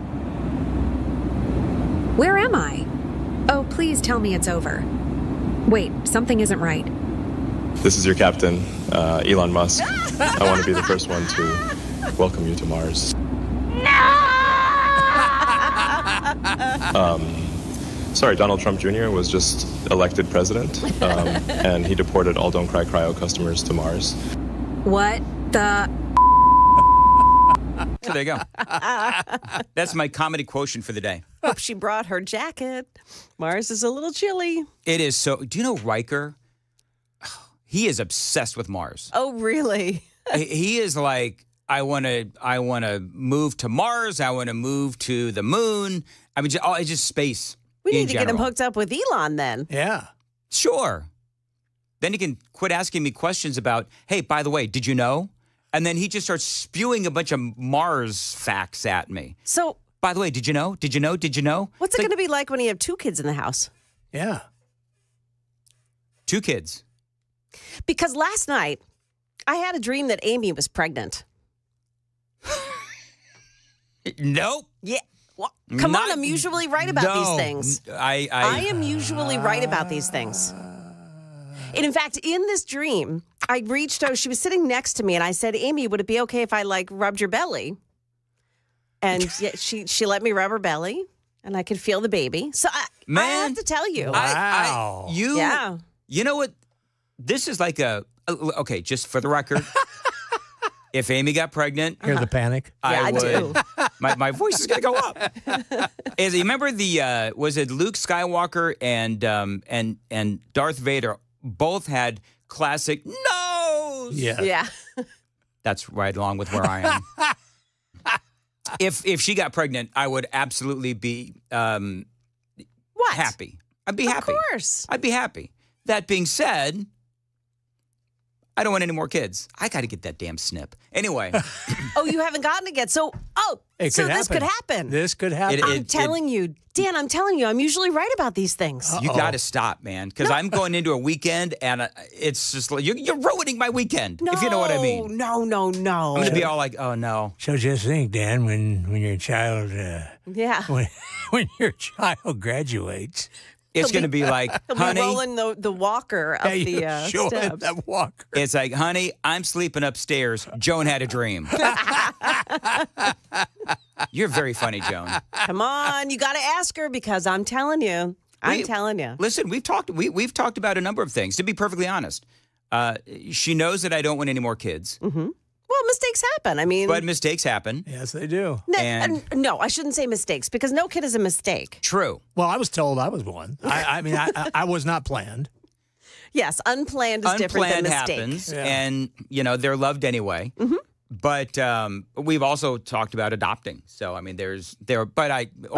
Where am I? Oh, please tell me it's over. Wait, something isn't right. This is your captain, Elon Musk. I want to be the first one to welcome you to Mars. Sorry, Donald Trump Jr. was just elected president, and he deported all Don't Cry Cryo customers to Mars. What the? So there you go. That's my comedy quotient for the day. Hope she brought her jacket. Mars is a little chilly. It is so. Do you know Riker? He is obsessed with Mars. Oh, really? He is like, I want to move to Mars. I want to move to the moon. I mean, it's just space. We need to get him hooked up with Elon then. Yeah. Sure. Then he can quit asking me questions about, hey, by the way, did you know? And then he just starts spewing a bunch of Mars facts at me. So, by the way, did you know? Did you know? Did you know? What's it going to be like when you have 2 kids in the house? Yeah. 2 kids. Because last night, I had a dream that Amy was pregnant. Nope. Yeah. Well, come on, I'm usually right about these things. I am usually right about these things. And in fact, in this dream, I reached out. She was sitting next to me, and I said, "Amy, would it be okay if I rubbed your belly?" And she let me rub her belly, and I could feel the baby. So I have to tell you, wow, you know what? This is like okay. Just for the record. If Amy got pregnant, hear the panic. I do. My voice is gonna go up. You remember was it Luke Skywalker and Darth Vader both had classic nose? Yeah. That's right along with where I am. If she got pregnant, I would absolutely be happy. I'd be happy. Of course. I'd be happy. That being said, I don't want any more kids. I got to get that damn snip. Anyway. Oh, you haven't gotten it yet. So this could happen. This could happen. I'm telling you, Dan, I'm usually right about these things. You got to stop, man, because I'm going into a weekend, and it's just like, you're ruining my weekend, if you know what I mean. No. I'm going to be all like, oh, no. So just think, Dan, when your child, when your child graduates, it's going to be like, honey. He'll be rolling the walker up the steps. That walker. It's like, honey, I'm sleeping upstairs. Joan had a dream. You're very funny, Joan. Come on, you got to ask her because I'm telling you. I'm telling you. Listen, we've talked about a number of things. To be perfectly honest, she knows that I don't want any more kids. Mm-hmm. Well, mistakes happen. But mistakes happen. Yes, they do. No, I shouldn't say mistakes because no kid is a mistake. True. Well, I was told I was one. I was not planned. Yes, unplanned is different than mistake. Happens, and they're loved anyway. Mm-hmm. But we've also talked about adopting. So but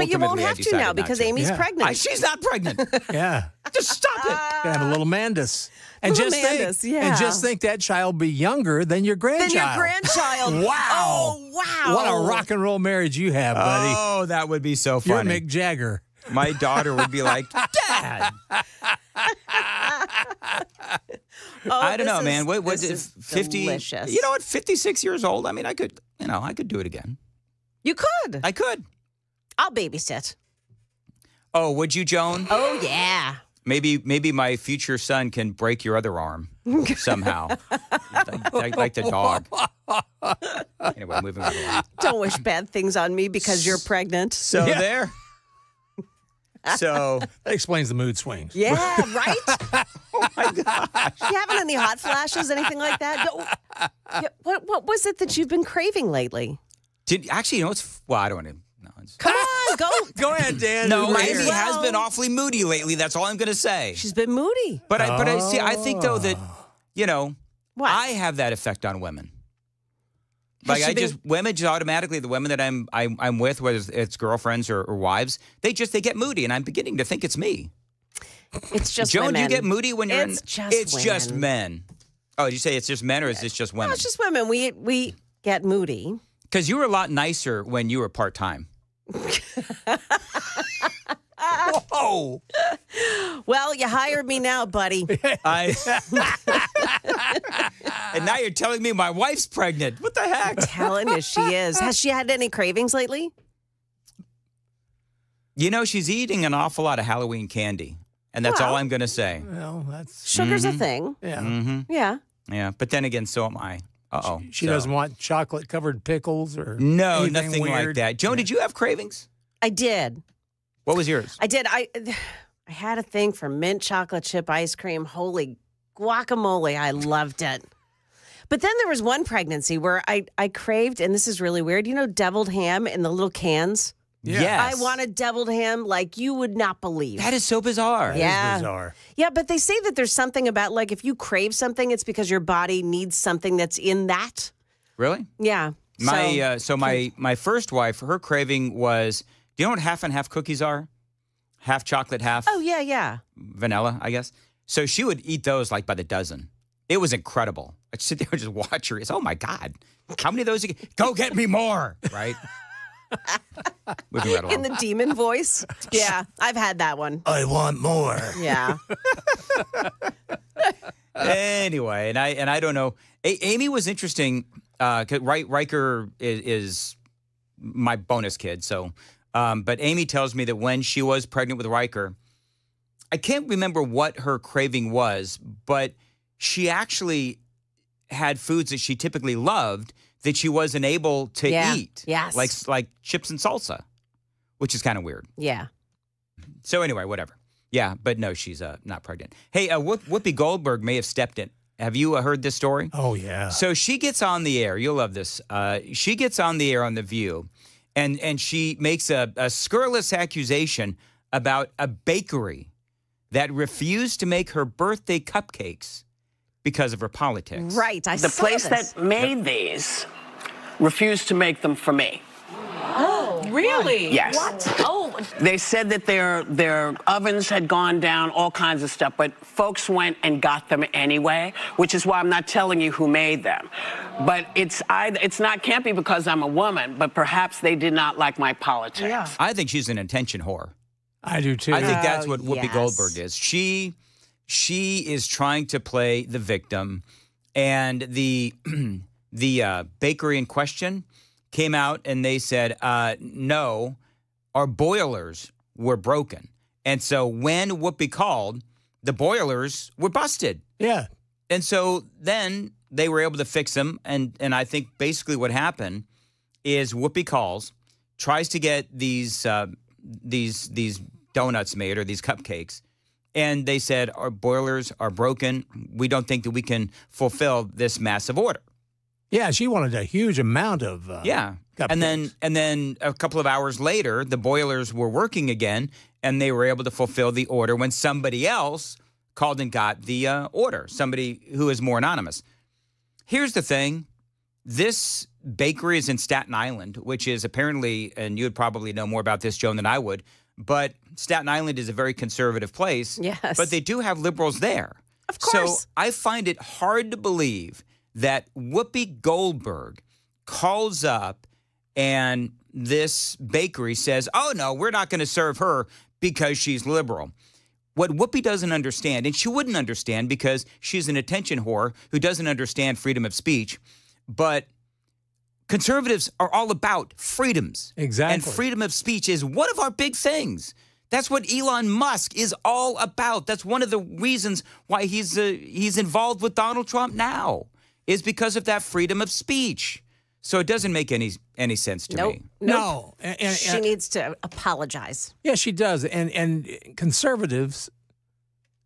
you won't have to now because Amy's pregnant. She's not pregnant. Yeah. Just stop it. Gonna have a little Mandis. And just think that child be younger than your grandchild. Wow. Oh, wow. What a rock and roll marriage you have, buddy. Oh, that would be so funny. You're Mick Jagger. My daughter would be like, Dad. I don't know, man. What is it? 50? Delicious. You know what? 56 years old. I could do it again. You could. I could. I'll babysit. Oh, would you, Joan? Oh, yeah. Maybe my future son can break your other arm somehow, like the dog. Anyway, moving right along. Don't wish bad things on me because you're pregnant. So there. So that explains the mood swings. Yeah, right? Oh my gosh. You having any hot flashes, anything like that? What was it that you've been craving lately? Actually, I don't want to. No, come on, go ahead, Dan. No, Amy has been awfully moody lately. That's all I'm going to say. She's been moody. But I think though that, what? I have that effect on women. Like women just automatically, the women that I'm with, whether it's girlfriends or wives, they get moody, and I'm beginning to think it's me. It's just Joan, women. do you get moody when you're It's just men. Oh, did you say it's just men or is this just women? No, it's just women. We get moody. Because you were a lot nicer when you were part-time. Whoa. Well, you hired me now, buddy. And now you're telling me my wife's pregnant. What the heck? I'm telling you, she is. Has she had any cravings lately? You know, she's eating an awful lot of Halloween candy. And that's all I'm going to say. Well, that's... Sugar's a thing. Yeah. Mm-hmm. Yeah. Yeah, but then again, so am I. Uh-oh. She doesn't want chocolate-covered pickles or No, anything nothing weird. like that. Joan, did you have cravings? I did. What was yours? I did. I had a thing for mint chocolate chip ice cream. Holy guacamole. I loved it. But then there was one pregnancy where I craved, and this is really weird, you know, deviled ham in the little cans? Yeah. Yes. I wanted deviled ham like you would not believe. That is so bizarre. Yeah. That is bizarre. Yeah, but they say that there's something about, like, if you crave something, it's because your body needs something that's in that. Really? Yeah. My first wife, her craving was, do you know what half and half cookies are? Half chocolate, half Oh, yeah. vanilla, I guess. So she would eat those like by the dozen. It was incredible. I'd sit there and just watch her. It's, oh, my God. How many of those? Go get me more, right? Moving right along. In the demon voice? Yeah, I've had that one. I want more. Yeah. Anyway, and I don't know. Amy was interesting. 'Cause Riker is my bonus kid. So, but Amy tells me that when she was pregnant with Riker, I can't remember what her craving was, but she actually had foods that she typically loved that she wasn't able to eat. Yes. Like chips and salsa, which is kind of weird. Yeah. So anyway, whatever. Yeah, but no, she's not pregnant. Hey, Whoopi Goldberg may have stepped in. Have you heard this story? Oh, yeah. So she gets on the air. You'll love this. She gets on the air on The View, and she makes a scurrilous accusation about a bakery that refused to make her birthday cupcakes because of her politics. Right. The place that made these refused to make them for me. Oh, really? Yes. What? Oh. They said that their ovens had gone down, all kinds of stuff, but folks went and got them anyway, which is why I'm not telling you who made them. But can't be because I'm a woman, but perhaps they did not like my politics. Yeah. I think she's an attention whore. I do too. I think that's what Whoopi yes. Goldberg is. She is trying to play the victim, and the bakery in question came out and they said, no, our boilers were broken. And so when Whoopi called, the boilers were busted. Yeah. And so then they were able to fix them. And I think basically what happened is Whoopi calls, tries to get these donuts made or these cupcakes. And they said, our boilers are broken. We don't think that we can fulfill this massive order. Yeah, she wanted a huge amount of yeah. cupcakes. And then a couple of hours later, the boilers were working again, and they were able to fulfill the order when somebody else called and got the order, somebody who is more anonymous. Here's the thing. This bakery is in Staten Island, which is apparently, and you would probably know more about this, Joan, than I would, but Staten Island is a very conservative place. Yes. But they do have liberals there. Of course. So I find it hard to believe that Whoopi Goldberg calls up and this bakery says, oh, no, we're not going to serve her because she's liberal. What Whoopi doesn't understand, and she wouldn't understand because she's an attention whore who doesn't understand freedom of speech, but conservatives are all about freedoms. Exactly. And freedom of speech is one of our big things. That's what Elon Musk is all about. That's one of the reasons why he's involved with Donald Trump now, is because of that freedom of speech. So it doesn't make any sense to me. No. She needs to apologize. Yeah, she does. And conservatives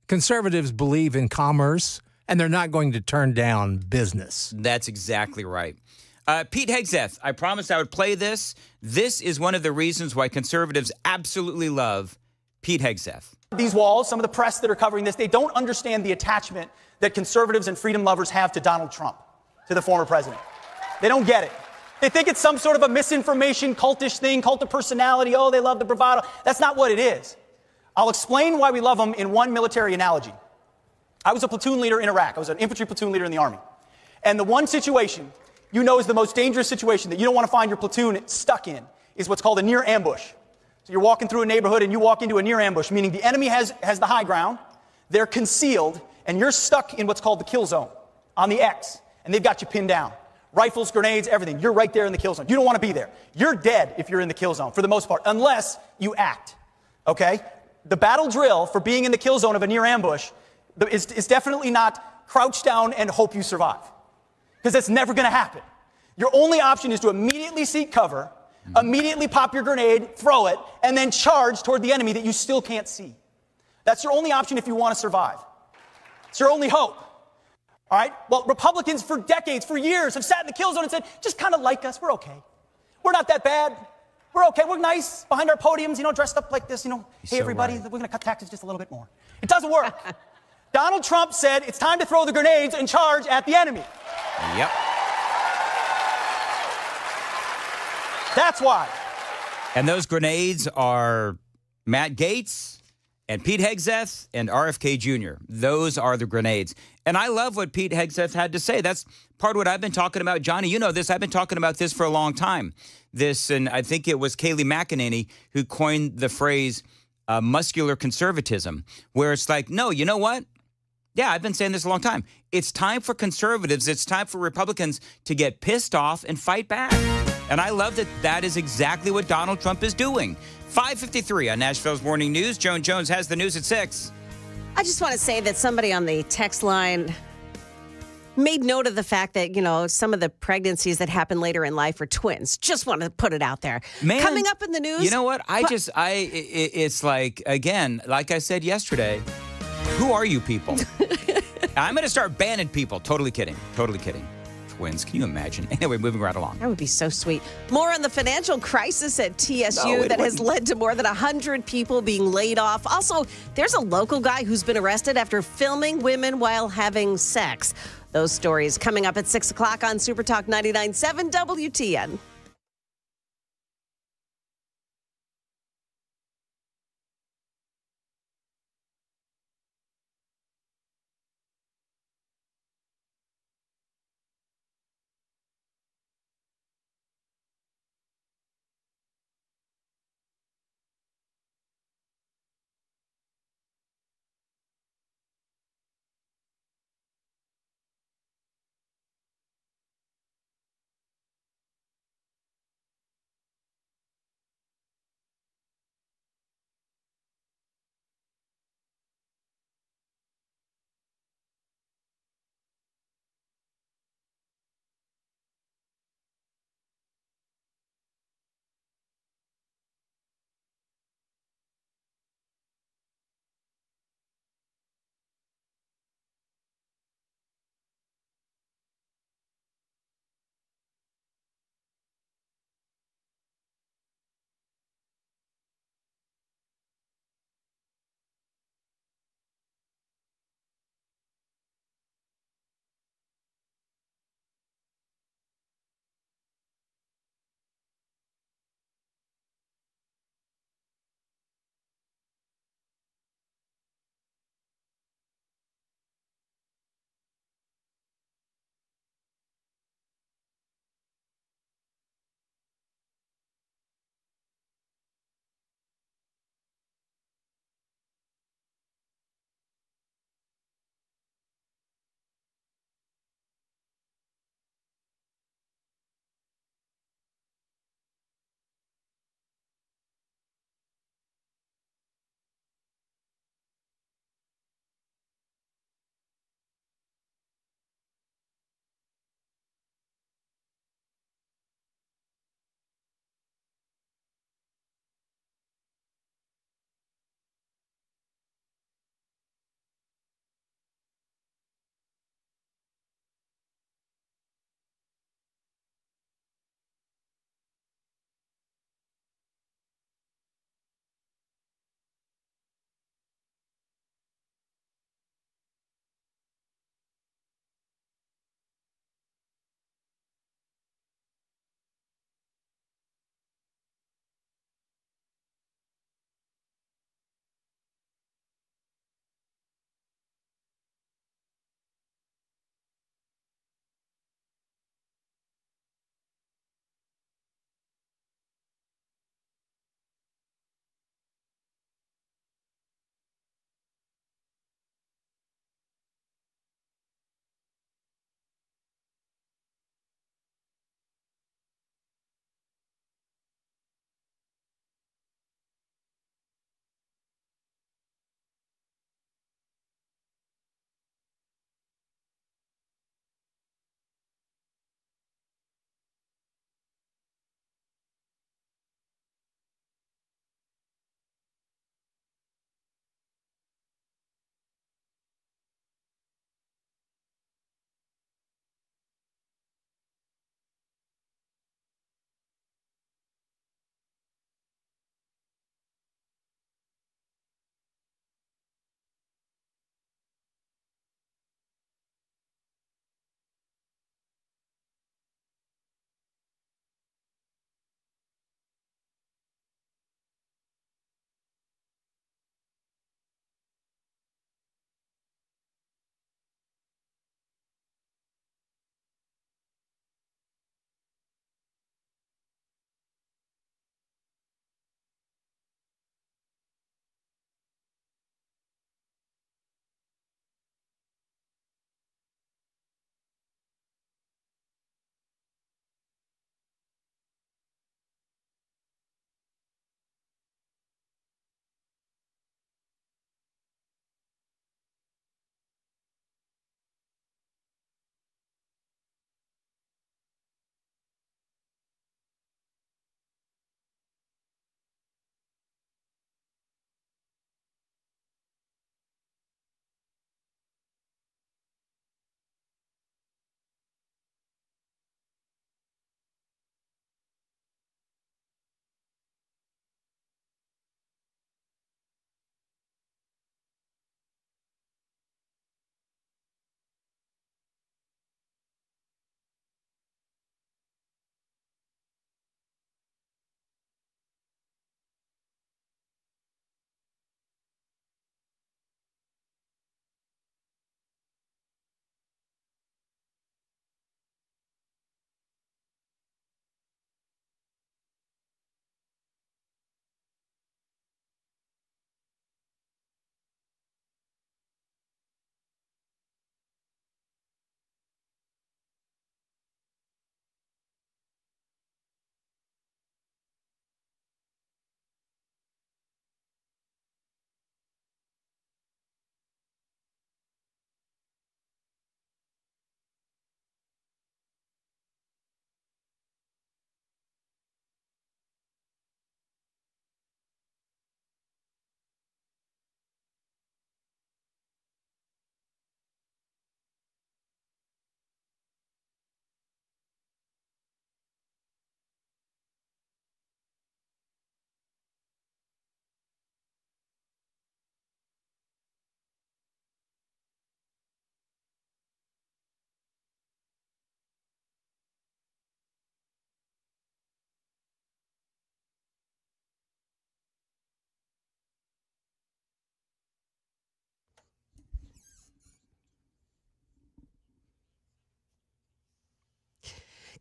believe in commerce, and they're not going to turn down business. That's exactly right. Pete Hegseth, I promised I would play this. This is one of the reasons why conservatives absolutely love Pete Hegseth. These walls, some of the press that are covering this, they don't understand the attachment that conservatives and freedom lovers have to Donald Trump, to the former president. They don't get it. They think it's some sort of a misinformation, cultish thing, cult of personality. Oh, they love the bravado. That's not what it is. I'll explain why we love them in one military analogy. I was a platoon leader in Iraq. I was an infantry platoon leader in the Army. And the one situation you know is the most dangerous situation that you don't want to find your platoon stuck in is what's called a near ambush. So you're walking through a neighborhood and you walk into a near ambush, meaning the enemy has the high ground, they're concealed, and you're stuck in what's called the kill zone on the X, and they've got you pinned down. Rifles, grenades, everything. You're right there in the kill zone. You don't want to be there. You're dead if you're in the kill zone, for the most part, unless you act. Okay? The battle drill for being in the kill zone of a near ambush is definitely not crouch down and hope you survive. Because that's never going to happen. Your only option is to immediately seek cover, immediately pop your grenade, throw it, and then charge toward the enemy that you still can't see. That's your only option if you want to survive. It's your only hope. All right? Well, Republicans for decades, for years, have sat in the kill zone and said, just kind of like us. We're okay. We're not that bad. We're okay. We're nice behind our podiums, dressed up like this, hey, everybody, we're going to cut taxes just a little bit more. It doesn't work. Donald Trump said it's time to throw the grenades and charge at the enemy. Yep. That's why. And those grenades are Matt Gaetz and Pete Hegseth and RFK Jr. Those are the grenades. And I love what Pete Hegseth had to say. That's part of what I've been talking about. Johnny, you know this. I've been talking about this for a long time. This, and I think it was Kayleigh McEnany who coined the phrase muscular conservatism, where it's like, no, you know what? Yeah, I've been saying this a long time. It's time for conservatives, it's time for Republicans to get pissed off and fight back. And I love that that is exactly what Donald Trump is doing. 5:53 on Nashville's Morning News. Joan Jones has the news at 6. I just want to say that somebody on the text line made note of the fact that, some of the pregnancies that happen later in life are twins. Just want to put it out there. Man, coming up in the news. You know what? It's like, again, like I said yesterday, who are you people? I'm going to start banning people. Totally kidding. Totally kidding. Twins. Can you imagine? Anyway, moving right along. That would be so sweet. More on the financial crisis at TSU that has led to more than 100 people being laid off. Also, there's a local guy who's been arrested after filming women while having sex. Those stories coming up at 6 o'clock on Super Talk 99.7 WTN.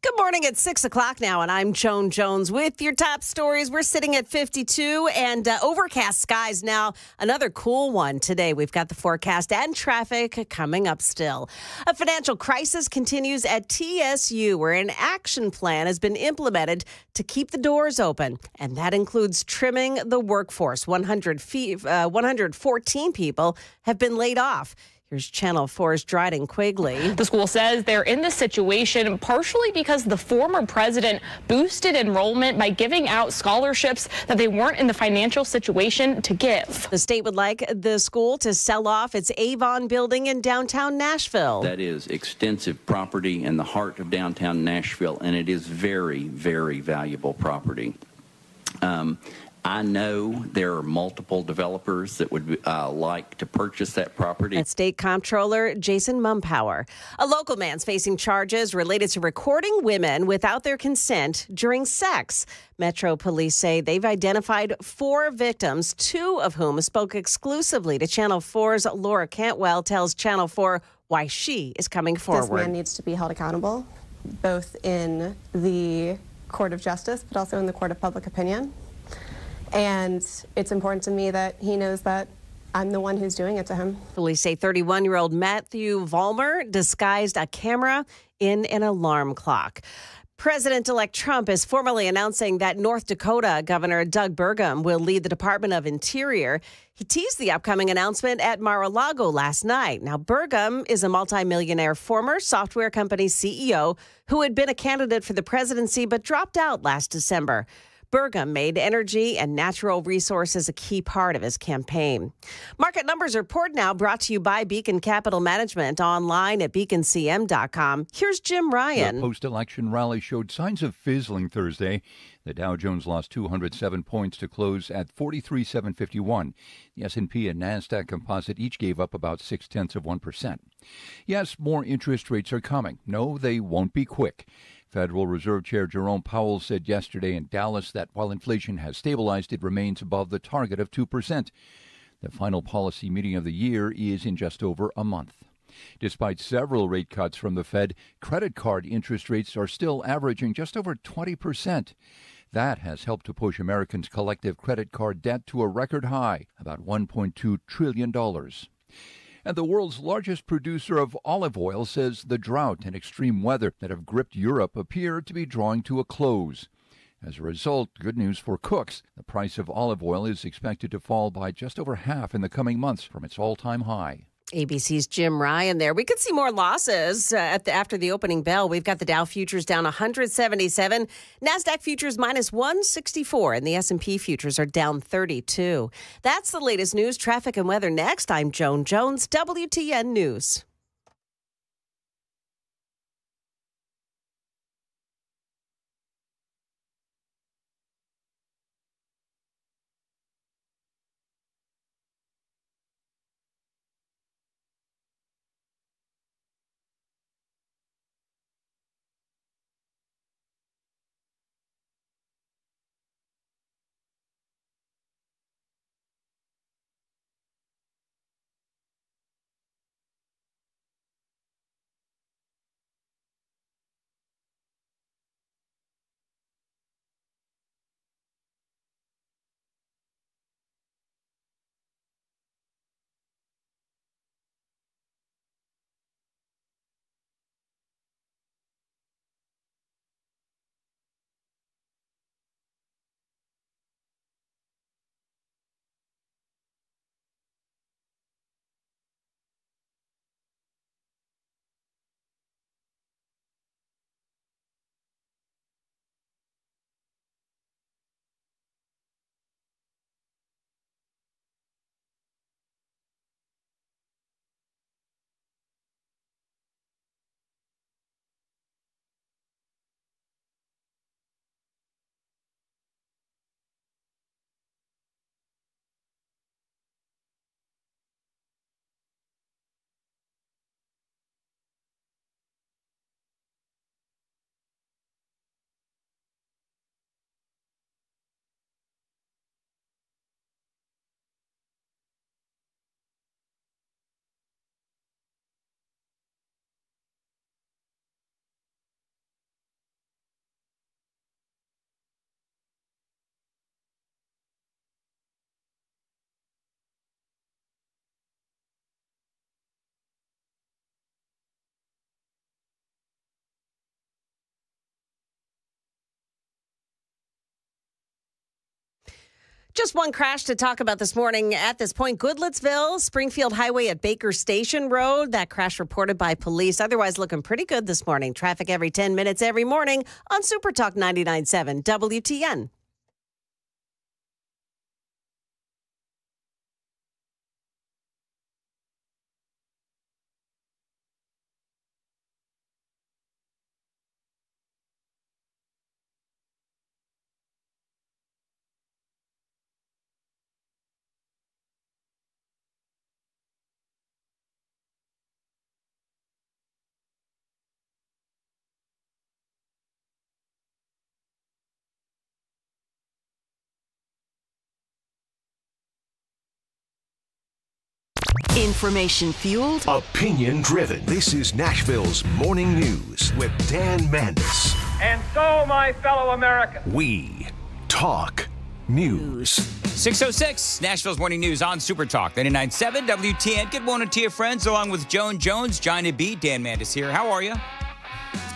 Good morning. It's 6 o'clock now, and I'm Joan Jones with your top stories. We're sitting at 52 and overcast skies now. Another cool one today. We've got the forecast and traffic coming up still. A financial crisis continues at TSU, where an action plan has been implemented to keep the doors open, and that includes trimming the workforce. 114 people have been laid off. Here's Channel 4's Dryden Quigley. The school says they're in this situation partially because the former president boosted enrollment by giving out scholarships that they weren't in the financial situation to give. The state would like the school to sell off its Avon building in downtown Nashville. That is extensive property in the heart of downtown Nashville, and it is very, very valuable property. I know there are multiple developers that would like to purchase that property. That's State Comptroller Jason Mumpower. A local man's facing charges related to recording women without their consent during sex. Metro Police say they've identified 4 victims, 2 of whom spoke exclusively to Channel 4's Laura Cantwell tells Channel 4 why she is coming forward. This man needs to be held accountable, both in the court of justice, but also in the court of public opinion. And it's important to me that he knows that I'm the one who's doing it to him. Police say 31-year-old Matthew Vollmer disguised a camera in an alarm clock. President-elect Trump is formally announcing that North Dakota Governor Doug Burgum will lead the Department of Interior. He teased the upcoming announcement at Mar-a-Lago last night. Now, Burgum is a multimillionaire former software company CEO who had been a candidate for the presidency but dropped out last December. Burgum made energy and natural resources a key part of his campaign. Market Numbers Report now brought to you by Beacon Capital Management, online at beaconcm.com. Here's Jim Ryan. The post-election rally showed signs of fizzling Thursday. The Dow Jones lost 207 points to close at 43,751. The S&P and NASDAQ composite each gave up about 0.6%. Yes, more interest rates are coming. No, they won't be quick. Federal Reserve Chair Jerome Powell said yesterday in Dallas that while inflation has stabilized, it remains above the target of 2%. The final policy meeting of the year is in just over a month. Despite several rate cuts from the Fed, credit card interest rates are still averaging just over 20%. That has helped to push Americans' collective credit card debt to a record high, about $1.2 trillion. And the world's largest producer of olive oil says the drought and extreme weather that have gripped Europe appear to be drawing to a close. As a result, good news for cooks. The price of olive oil is expected to fall by just over half in the coming months from its all-time high. ABC's Jim Ryan there. We could see more losses after the opening bell. We've got the Dow futures down 177, NASDAQ futures minus 164, and the S&P futures are down 32. That's the latest news, traffic, and weather next. I'm Joan Jones, WTN News. Just one crash to talk about this morning at this point. Goodlettsville, Springfield Highway at Baker Station Road. That crash reported by police. Otherwise looking pretty good this morning. Traffic every 10 minutes every morning on Super Talk 99.7 WTN. Information fueled, opinion driven. This is Nashville's Morning News with Dan Mandis. And so, my fellow Americans, we talk news. 6:06, Nashville's Morning News on Super Talk 99.7 WTN. Good morning to your friends, along with Joan Jones, Johnny B, Dan Mandis here. How are you?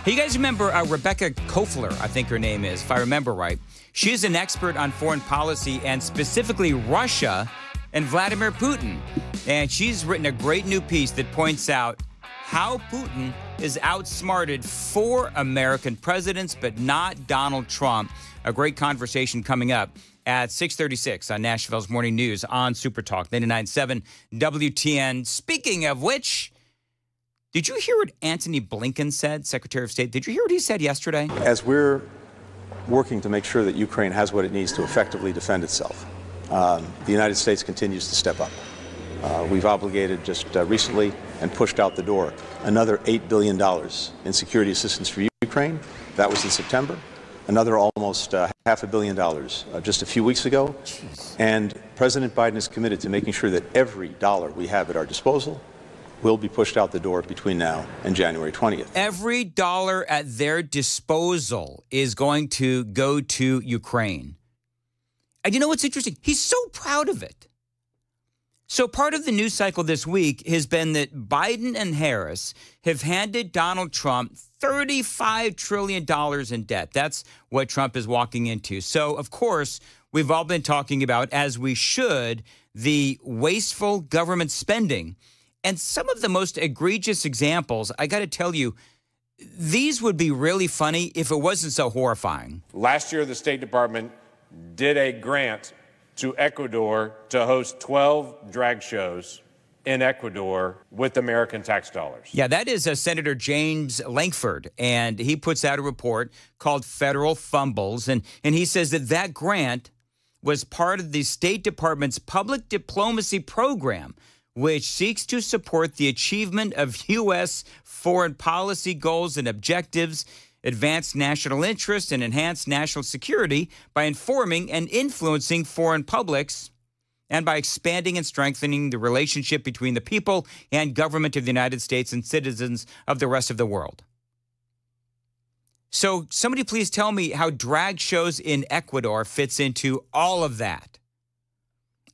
Hey, you guys remember Rebecca Kofler, I think her name is, if I remember right. She's an expert on foreign policy and specifically Russia and Vladimir Putin. And she's written a great new piece that points out how Putin is outsmarted 4 American presidents, but not Donald Trump. A great conversation coming up at 6:36 on Nashville's Morning News on Super Talk 99.7 WTN. Speaking of which, did you hear what Antony Blinken said, Secretary of State? Did you hear what he said yesterday? As we're working to make sure that Ukraine has what it needs to effectively defend itself, the United States continues to step up. We've obligated just recently and pushed out the door another $8 billion in security assistance for Ukraine. That was in September. Another almost $500 million just a few weeks ago. Jeez. And President Biden is committed to making sure that every dollar we have at our disposal will be pushed out the door between now and January 20th. Every dollar at their disposal is going to go to Ukraine. And you know what's interesting? He's so proud of it. So part of the news cycle this week has been that Biden and Harris have handed Donald Trump $35 trillion in debt. That's what Trump is walking into. So, of course, we've all been talking about, as we should, the wasteful government spending. And some of the most egregious examples, I got to tell you, these would be really funny if it wasn't so horrifying. Last year, the State Department did a grant to Ecuador to host 12 drag shows in Ecuador with American tax dollars. Yeah, that is Senator James Lankford, and he puts out a report called Federal Fumbles, and he says that that grant was part of the State Department's public diplomacy program, which seeks to support the achievement of U.S. foreign policy goals and objectives, advance national interest, and enhance national security by informing and influencing foreign publics, and by expanding and strengthening the relationship between the people and government of the United States and citizens of the rest of the world. So somebody please tell me how drag shows in Ecuador fits into all of that.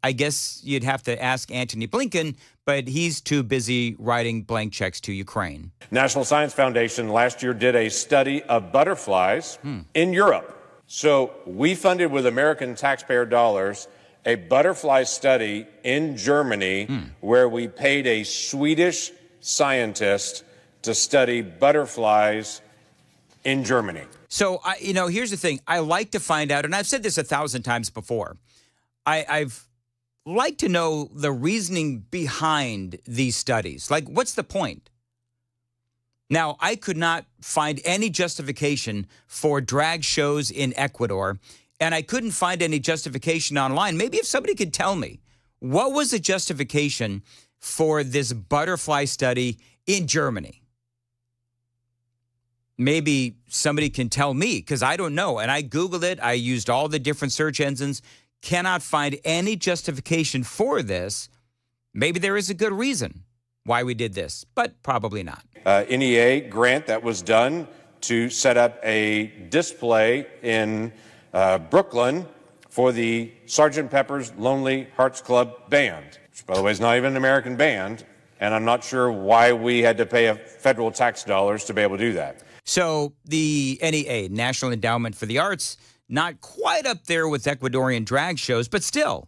I guess you'd have to ask Antony Blinken, but he's too busy writing blank checks to Ukraine. National Science Foundation last year did a study of butterflies in Europe. So we funded with American taxpayer dollars a butterfly study in Germany where we paid a Swedish scientist to study butterflies in Germany. So, here's the thing. I like to find out, and I've said this 1,000 times before, I've like to know the reasoning behind these studies. Like, what's the point? Now, I could not find any justification for drag shows in Ecuador, and I couldn't find any justification online. Maybe if somebody could tell me, what was the justification for this butterfly study in Germany? Maybe somebody can tell me, because I don't know. And I Googled it. I used all the different search engines. Cannot find any justification for this. Maybe there is a good reason why we did this, but probably not. NEA grant that was done to set up a display in Brooklyn for the Sgt. Pepper's Lonely Hearts Club Band, which, by the way, is not even an American band, and I'm not sure why we had to pay federal tax dollars to be able to do that. So the NEA, National Endowment for the Arts, not quite up there with Ecuadorian drag shows, but still,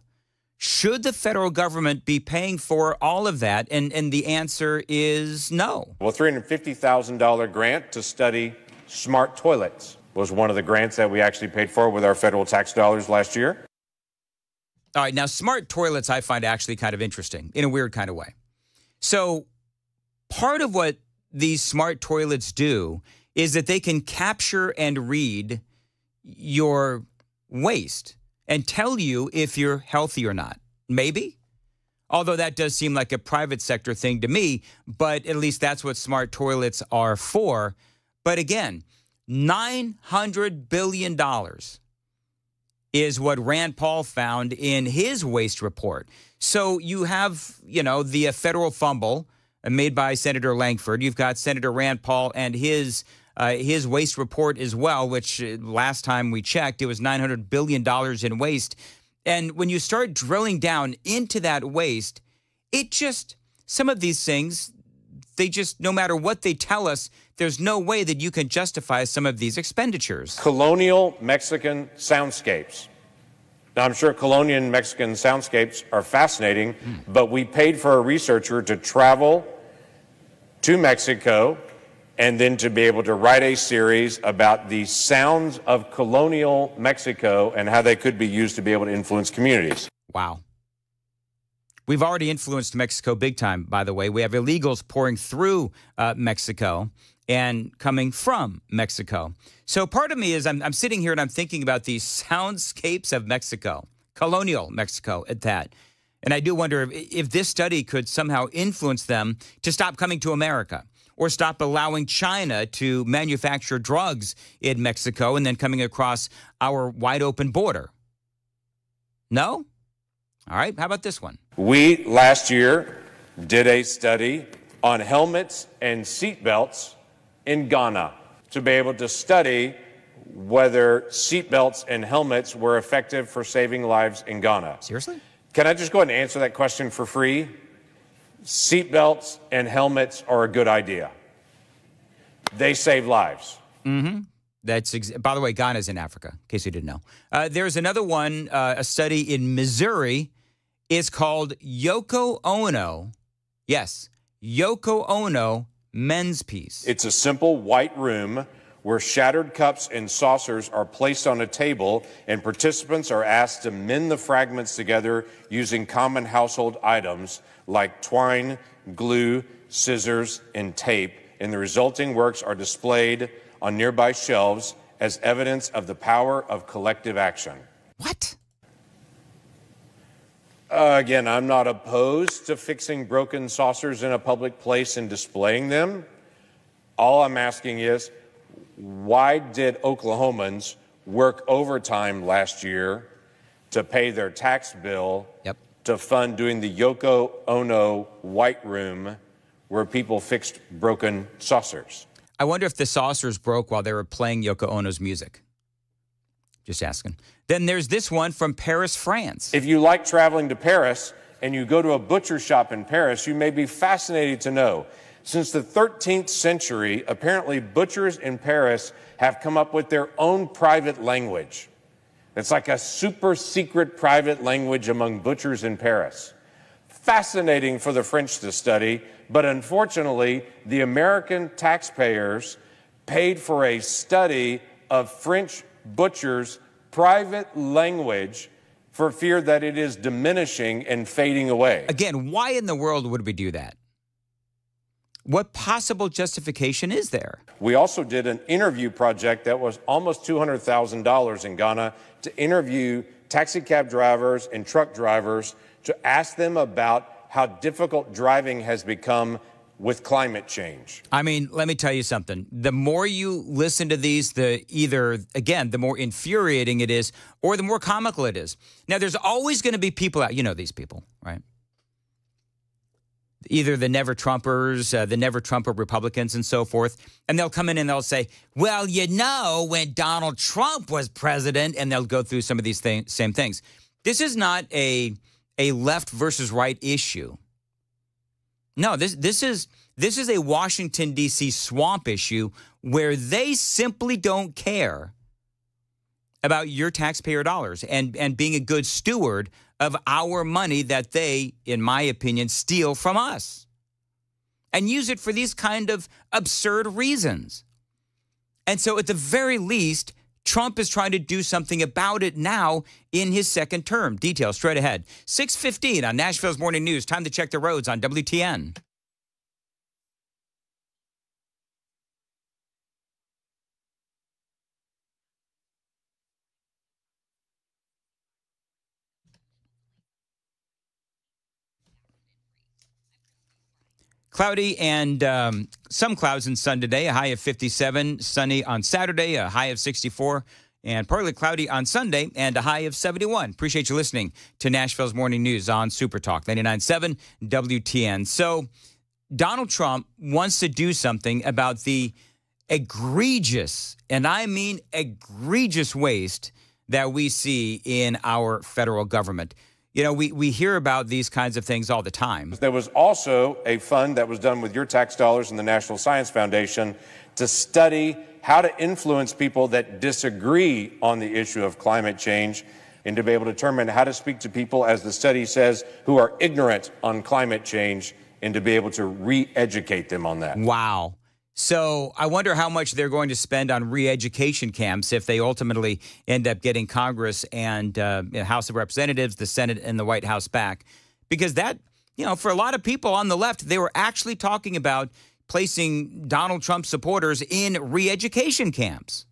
should the federal government be paying for all of that? And the answer is no. Well, $350,000 grant to study smart toilets was one of the grants that we actually paid for with our federal tax dollars last year. All right, now smart toilets I find actually kind of interesting in a weird kind of way. So part of what these smart toilets do is that they can capture and read your waste and tell you if you're healthy or not. Maybe. Although that does seem like a private sector thing to me, but at least that's what smart toilets are for. But again, $900 billion is what Rand Paul found in his waste report. So you have, the federal fumble made by Senator Langford. You've got Senator Rand Paul and his waste report as well, which last time we checked, it was $900 billion in waste. And when you start drilling down into that waste, some of these things, no matter what they tell us, there's no way that you can justify some of these expenditures. Colonial Mexican soundscapes. Now, I'm sure colonial Mexican soundscapes are fascinating, but we paid for a researcher to travel to Mexico and then to be able to write a series about the sounds of colonial Mexico and how they could be used to be able to influence communities. Wow. We've already influenced Mexico big time, by the way. We have illegals pouring through Mexico and coming from Mexico. So part of me is I'm sitting here and I'm thinking about these soundscapes of Mexico, colonial Mexico at that. And I do wonder if this study could somehow influence them to stop coming to America or stop allowing China to manufacture drugs in Mexico and then coming across our wide open border. No? All right, how about this one? We, last year, did a study on helmets and seatbelts in Ghana to be able to study whether seatbelts and helmets were effective for saving lives in Ghana. Seriously? Can I just go ahead and answer that question for free? Seatbelts and helmets are a good idea. They save lives. Mm-hmm. By the way, Ghana's in Africa, in case you didn't know. There's another one, a study in Missouri. It's called Yoko Ono. Yes, Yoko Ono Men's Piece. It's a simple white room where shattered cups and saucers are placed on a table and participants are asked to mend the fragments together using common household items like twine, glue, scissors, and tape. And the resulting works are displayed on nearby shelves as evidence of the power of collective action. What? Again, I'm not opposed to fixing broken saucers in a public place and displaying them. All I'm asking is, why did Oklahomans work overtime last year to pay their tax bill to fund doing the Yoko Ono White Room where people fixed broken saucers? I wonder if the saucers broke while they were playing Yoko Ono's music. Just asking. Then there's this one from Paris, France. If you like traveling to Paris and you go to a butcher shop in Paris, you may be fascinated to know. Since the 13th century, apparently butchers in Paris have come up with their own private language. It's like a super secret private language among butchers in Paris. Fascinating for the French to study, but unfortunately, the American taxpayers paid for a study of French butchers' private language for fear that it is diminishing and fading away. Again, why in the world would we do that? What possible justification is there? We also did an interview project that was almost $200,000 in Ghana to interview taxi cab drivers and truck drivers to ask them about how difficult driving has become with climate change. I mean, let me tell you something. The more you listen to these, the more infuriating it is, or the more comical it is. Now, there's always going to be people out, these people, right? Either the Never Trumpers, the Never Trumper Republicans and so forth. And they'll come in and they'll say, well, when Donald Trump was president, and they'll go through some of these same things. This is not a left versus right issue. No, this is a Washington, D.C. swamp issue where they simply don't care about your taxpayer dollars and being a good steward of our money that they, in my opinion, steal from us and use it for these kind of absurd reasons. And so at the very least, Trump is trying to do something about it now in his second term. Details straight ahead. 6:15 on Nashville's Morning News. Time to check the roads on WTN. Cloudy and some clouds and sun today, a high of 57. Sunny on Saturday, a high of 64. And partly cloudy on Sunday and a high of 71. Appreciate you listening to Nashville's Morning News on Super Talk 99.7 WTN. So Donald Trump wants to do something about the egregious, and I mean egregious waste that we see in our federal government. You know, we hear about these kinds of things all the time. There was also a fund that was done with your tax dollars and the National Science Foundation to study how to influence people that disagree on the issue of climate change and to be able to determine how to speak to people, as the study says, who are ignorant on climate change and to be able to re-educate them on that. Wow. So I wonder how much they're going to spend on re-education camps if they ultimately end up getting Congress and House of Representatives, the Senate, and the White House back. Because that, you know, for a lot of people on the left, they were actually talking about placing Donald Trump supporters in re-education camps.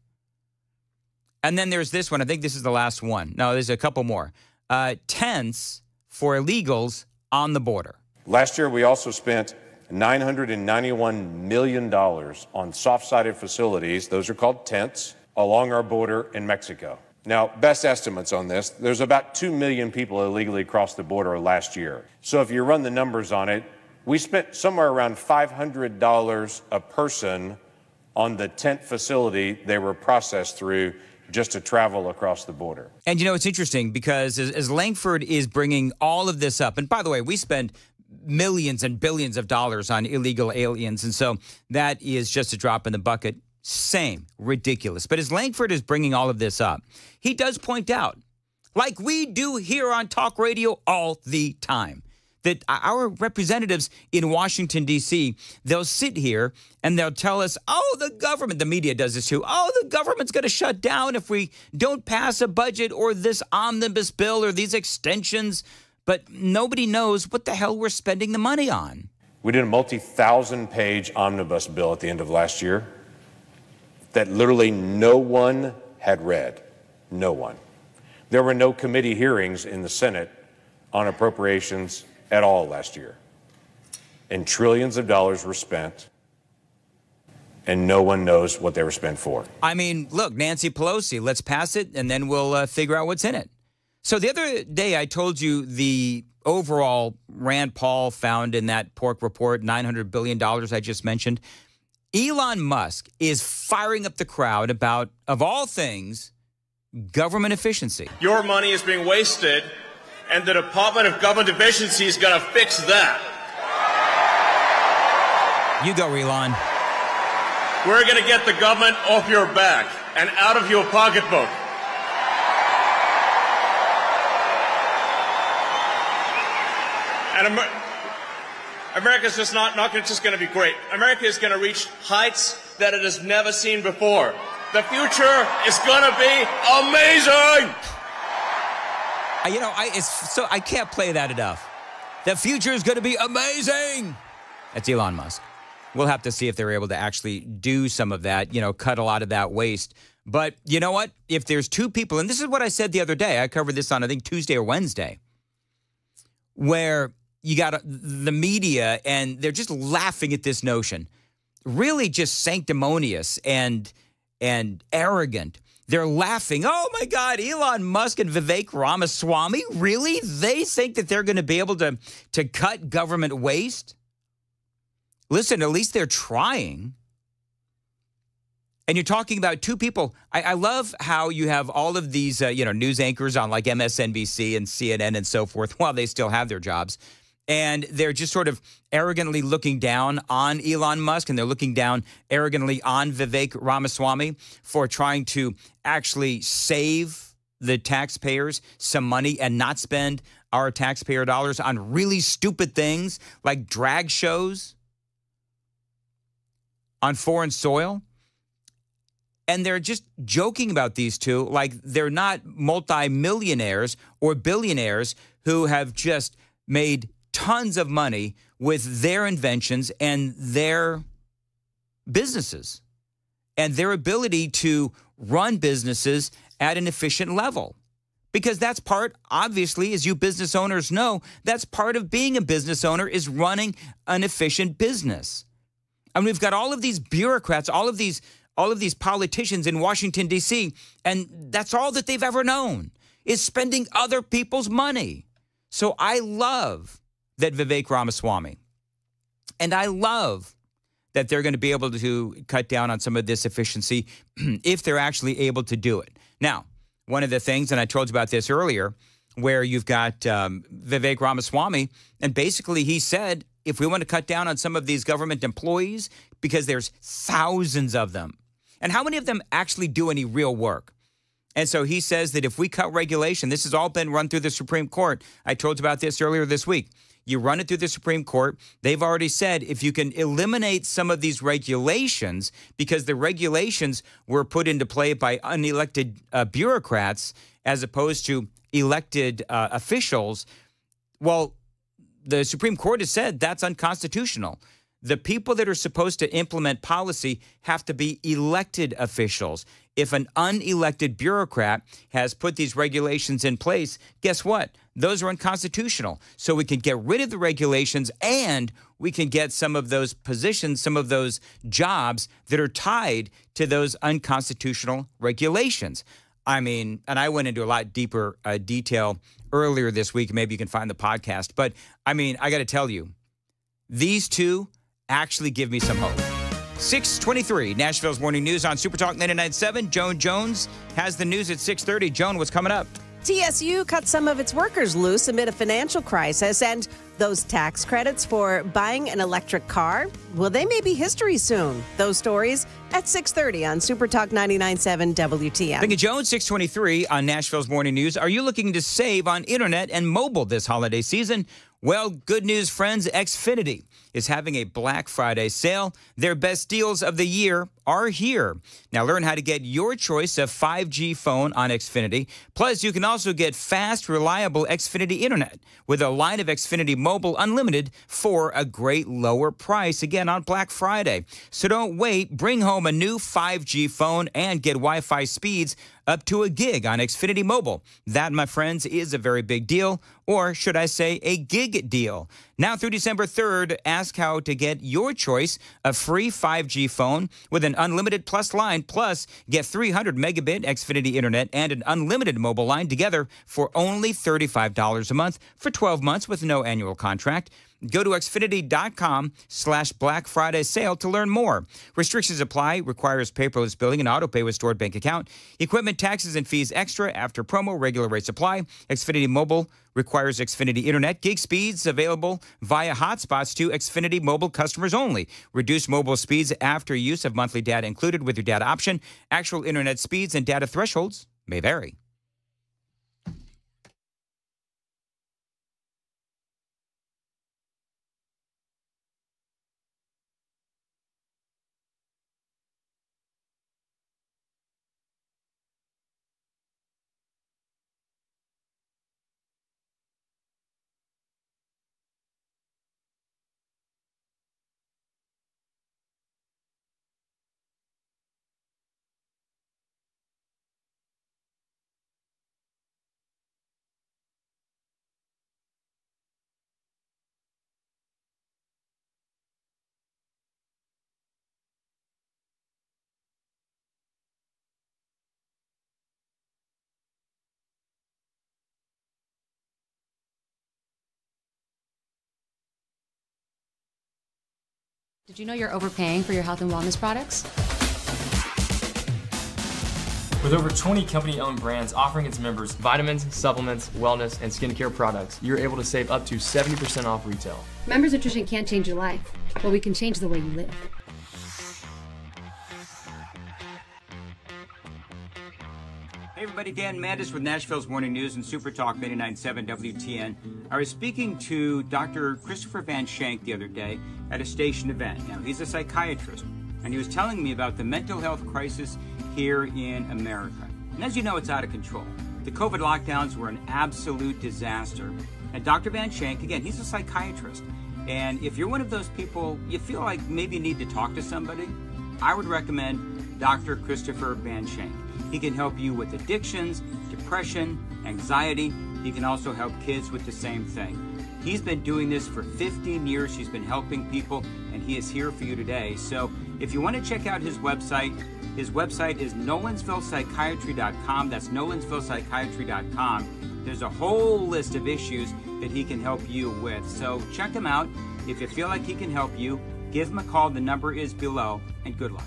And then there's this one. I think this is the last one. No, there's a couple more. Tents for illegals on the border. Last year, we also spent $991 million on soft-sided facilities, those are called tents, along our border in Mexico. Now, best estimates on this, there's about 2 million people illegally crossed the border last year. So if you run the numbers on it, we spent somewhere around $500 a person on the tent facility they were processed through just to travel across the border. And you know, it's interesting because as Langford is bringing all of this up, and by the way, we spend millions and billions of dollars on illegal aliens. And so that is just a drop in the bucket. Same. Ridiculous. But as Langford is bringing all of this up, he does point out, like we do here on talk radio all the time, that our representatives in Washington, D.C., they'll sit here and they'll tell us, oh, the government, the media does this too, oh, the government's going to shut down if we don't pass a budget or this omnibus bill or these extensions. But nobody knows what the hell we're spending the money on. We did a multi-thousand-page omnibus bill at the end of last year that literally no one had read. No one. There were no committee hearings in the Senate on appropriations at all last year. And trillions of dollars were spent, and no one knows what they were spent for. I mean, look, Nancy Pelosi, let's pass it, and then we'll figure out what's in it. So the other day I told you the overall Rand Paul found in that pork report, $900 billion I just mentioned. Elon Musk is firing up the crowd about, of all things, government efficiency. Your money is being wasted, and the Department of Government Efficiency is going to fix that. You go, Elon. We're going to get the government off your back and out of your pocketbook. And America's just not just going to be great. America is going to reach heights that it has never seen before. The future is going to be amazing. You know, I can't play that enough. The future is going to be amazing. That's Elon Musk. We'll have to see if they're able to actually do some of that, you know, cut a lot of that waste. But you know what? If there's two people, and this is what I said the other day, I covered this on, I think, Tuesday or Wednesday, where you got the media and they're just laughing at this notion, really just sanctimonious and arrogant. They're laughing. Oh, my God, Elon Musk and Vivek Ramaswamy, really? They think that they're going to be able to cut government waste? Listen, at least they're trying. And you're talking about two people. I love how you have all of these, news anchors on like MSNBC and CNN and so forth while they still have their jobs. And they're just sort of arrogantly looking down on Elon Musk, and they're looking down arrogantly on Vivek Ramaswamy for trying to actually save the taxpayers some money and not spend our taxpayer dollars on really stupid things like drag shows on foreign soil. And they're just joking about these two like they're not multimillionaires or billionaires who have just made tons of money with their inventions and their businesses and their ability to run businesses at an efficient level. Because that's part, obviously, as you business owners know, that's part of being a business owner is running an efficient business. And we've got all of these bureaucrats, all of these politicians in Washington, D.C., and that's all that they've ever known is spending other people's money. So I love that Vivek Ramaswamy, and I love that they're going to be able to cut down on some of this efficiency if they're actually able to do it. Now, one of the things, and I told you about this earlier, where you've got Vivek Ramaswamy, and basically he said, if we want to cut down on some of these government employees, because there's thousands of them, and how many of them actually do any real work? And so he says that if we cut regulation, this has all been run through the Supreme Court. I told you about this earlier this week. You run it through the Supreme Court. They've already said if you can eliminate some of these regulations, because the regulations were put into play by unelected bureaucrats as opposed to elected officials, well, the Supreme Court has said that's unconstitutional. The people that are supposed to implement policy have to be elected officials. If an unelected bureaucrat has put these regulations in place, guess what? Those are unconstitutional. So we can get rid of the regulations and we can get some of those positions, some of those jobs that are tied to those unconstitutional regulations. I mean, and I went into a lot deeper detail earlier this week. Maybe you can find the podcast. But I mean, I got to tell you, these two actually give me some hope. 6:23, Nashville's Morning News on Super Talk 99.7. Joan Jones has the news at 6:30. Joan, what's coming up? TSU cut some of its workers loose amid a financial crisis, and those tax credits for buying an electric car, well, they may be history soon. Those stories at 6:30 on Super Talk 99.7 WTM. Thank you, Joan. 6:23 on Nashville's Morning News. Are you looking to save on internet and mobile this holiday season? Well, good news, friends. Xfinity is having a Black Friday sale. Their best deals of the year are here. Now, learn how to get your choice of 5G phone on Xfinity. Plus, you can also get fast, reliable Xfinity internet with a line of Xfinity Mobile Unlimited for a great lower price, again, on Black Friday. So don't wait. Bring home a new 5G phone and get Wi-Fi speeds up to a gig on Xfinity Mobile. That, my friends, is a very big deal, or should I say a gig deal. Now through December 3rd, ask how to get your choice of free 5G phone with an unlimited plus line, plus get 300 megabit Xfinity internet and an unlimited mobile line together for only $35 a month for 12 months with no annual contract. Go to Xfinity.com/Black Friday sale to learn more. Restrictions apply. Requires paperless billing and autopay with stored bank account. Equipment taxes and fees extra after promo. Regular rates apply. Xfinity Mobile requires Xfinity Internet. Gig speeds available via hotspots to Xfinity Mobile customers only. Reduced mobile speeds after use of monthly data included with your data option. Actual internet speeds and data thresholds may vary. Did you know you're overpaying for your health and wellness products? With over 20 company-owned brands offering its members vitamins, supplements, wellness, and skincare products, you're able to save up to 70% off retail. Members Nutrition can't change your life, but we can change the way you live. Hey everybody, Dan Mandis with Nashville's Morning News and Super Talk 99.7 WTN. I was speaking to Dr. Christopher Van Shank the other day at a station event. Now, he's a psychiatrist, and he was telling me about the mental health crisis here in America. And as you know, it's out of control. The COVID lockdowns were an absolute disaster. And Dr. Van Shank, again, he's a psychiatrist. And if you're one of those people, you feel like maybe you need to talk to somebody, I would recommend Dr. Christopher Van Shank. He can help you with addictions, depression, anxiety. He can also help kids with the same thing. He's been doing this for 15 years. He's been helping people, and he is here for you today. So if you want to check out his website is nolensvillepsychiatry.com. That's nolensvillepsychiatry.com. There's a whole list of issues that he can help you with. So check him out. If you feel like he can help you, give him a call. The number is below, and good luck.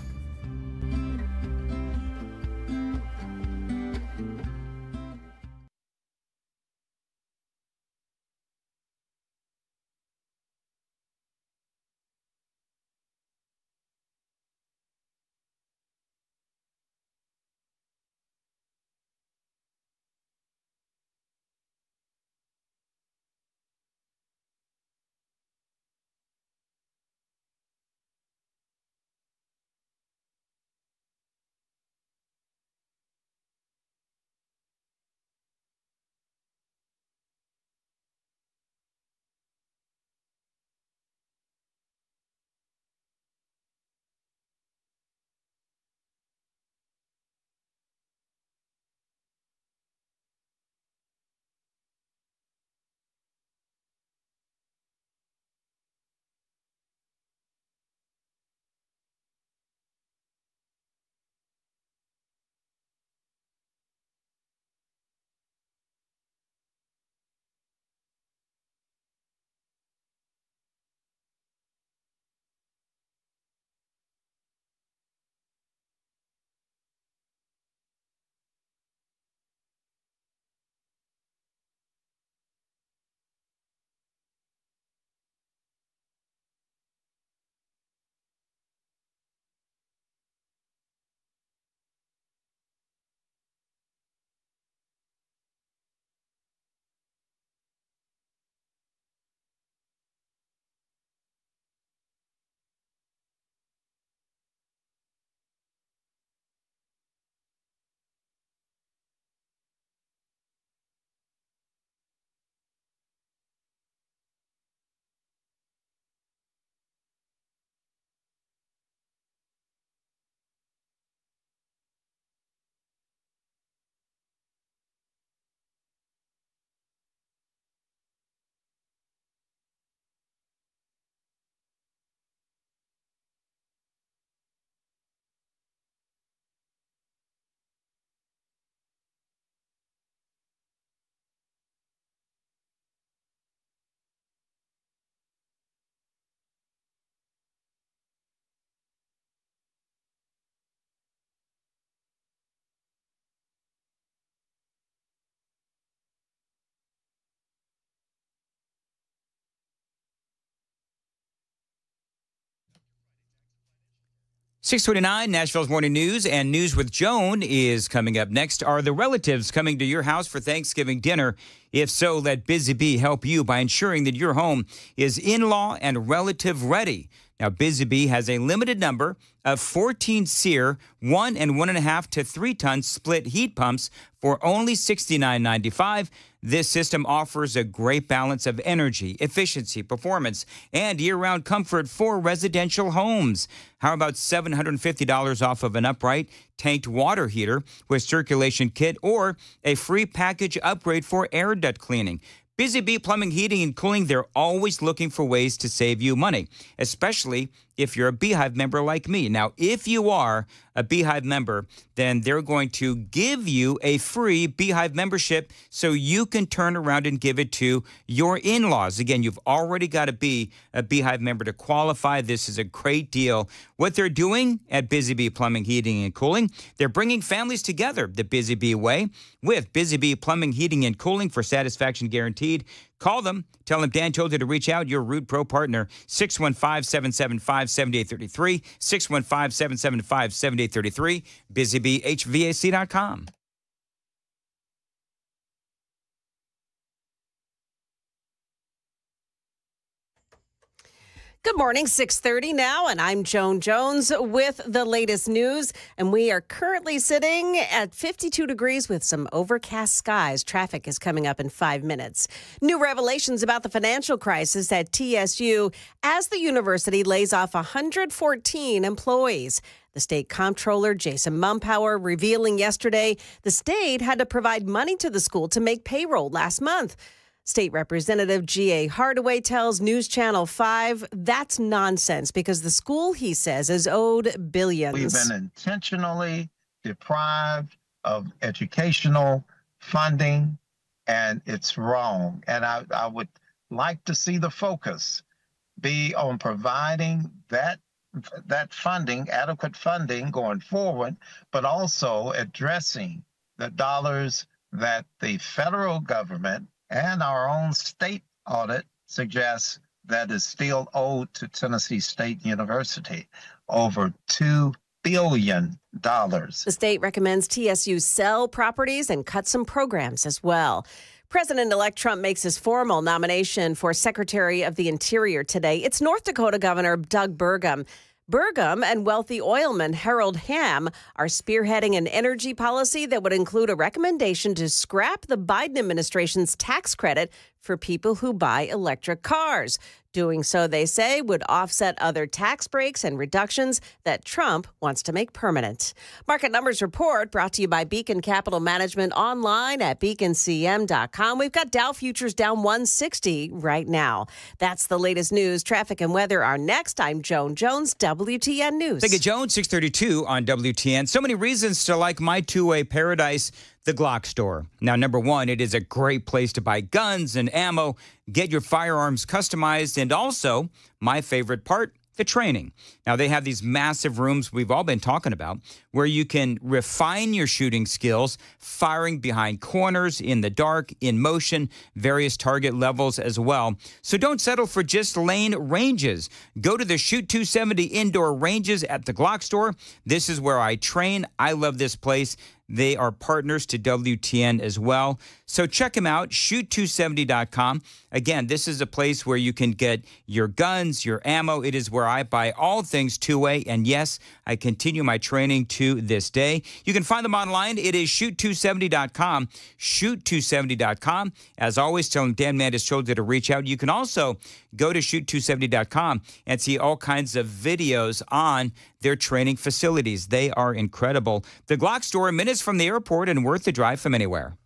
.629, Nashville's Morning News and News with Joan is coming up next. Are the relatives coming to your house for Thanksgiving dinner? If so, let Busy Bee help you by ensuring that your home is in-law and relative ready. Now, Busy Bee has a limited number of 14 SEER 1 and 1.5 to 3 ton split heat pumps for only $69.95. This system offers a great balance of energy, efficiency, performance, and year-round comfort for residential homes. How about $750 off of an upright tanked water heater with circulation kit or a free package upgrade for air duct cleaning? Busy Bee Plumbing, Heating, and Cooling, they're always looking for ways to save you money, especially if you're a Beehive member like me. Now, if you are a Beehive member, then they're going to give you a free Beehive membership so you can turn around and give it to your in-laws. Again, you've already got to be a Beehive member to qualify. This is a great deal. What they're doing at Busy Bee Plumbing, Heating, and Cooling, they're bringing families together the Busy Bee way with Busy Bee Plumbing, Heating, and Cooling for satisfaction guaranteed. Call them. Tell them Dan told you to reach out. Your Root Pro partner, 615-775-7833, 615-775-7833, busybeehvac.com. Good morning, 6:30 now, and I'm Joan Jones with the latest news. And we are currently sitting at 52 degrees with some overcast skies. Traffic is coming up in 5 minutes. New revelations about the financial crisis at TSU as the university lays off 114 employees. The state comptroller, Jason Mumpower, revealing yesterday the state had to provide money to the school to make payroll last month. State Representative G.A. Hardaway tells News Channel 5 that's nonsense because the school, he says, is owed billions. We've been intentionally deprived of educational funding, and it's wrong. And I would like to see the focus be on providing that funding, adequate funding going forward, but also addressing the dollars that the federal government and our own state audit suggests that is still owed to Tennessee State University, over $2 billion. The state recommends TSU sell properties and cut some programs as well. President-elect Trump makes his formal nomination for Secretary of the Interior today. It's North Dakota Governor Doug Burgum. Burgum and wealthy oilman Harold Hamm are spearheading an energy policy that would include a recommendation to scrap the Biden administration's tax credit for people who buy electric cars. Doing so, they say, would offset other tax breaks and reductions that Trump wants to make permanent. Market Numbers Report brought to you by Beacon Capital Management online at beaconcm.com. We've got Dow futures down 160 right now. That's the latest news. Traffic and weather are next. I'm Joan Jones, WTN News. Thank you, Joan. 632 on WTN. So many reasons to like my two-way paradise, the Glock store. Now, number one, it is a great place to buy guns and ammo, get your firearms customized, and also, my favorite part, the training. Now, they have these massive rooms we've all been talking about where you can refine your shooting skills, firing behind corners, in the dark, in motion, various target levels as well. So don't settle for just lane ranges. Go to the Shoot 270 indoor ranges at the Glock store. This is where I train. I love this place. They are partners to WTN as well. So check them out, shoot270.com. Again, this is a place where you can get your guns, your ammo. It is where I buy all things two-way. And yes, I continue my training to this day. You can find them online. It is shoot270.com, shoot270.com. As always, tell them Dan Mandis told you to reach out. You can also go to shoot270.com and see all kinds of videos on their training facilities. They are incredible. The Glock store, minutes from the airport and worth the drive from anywhere.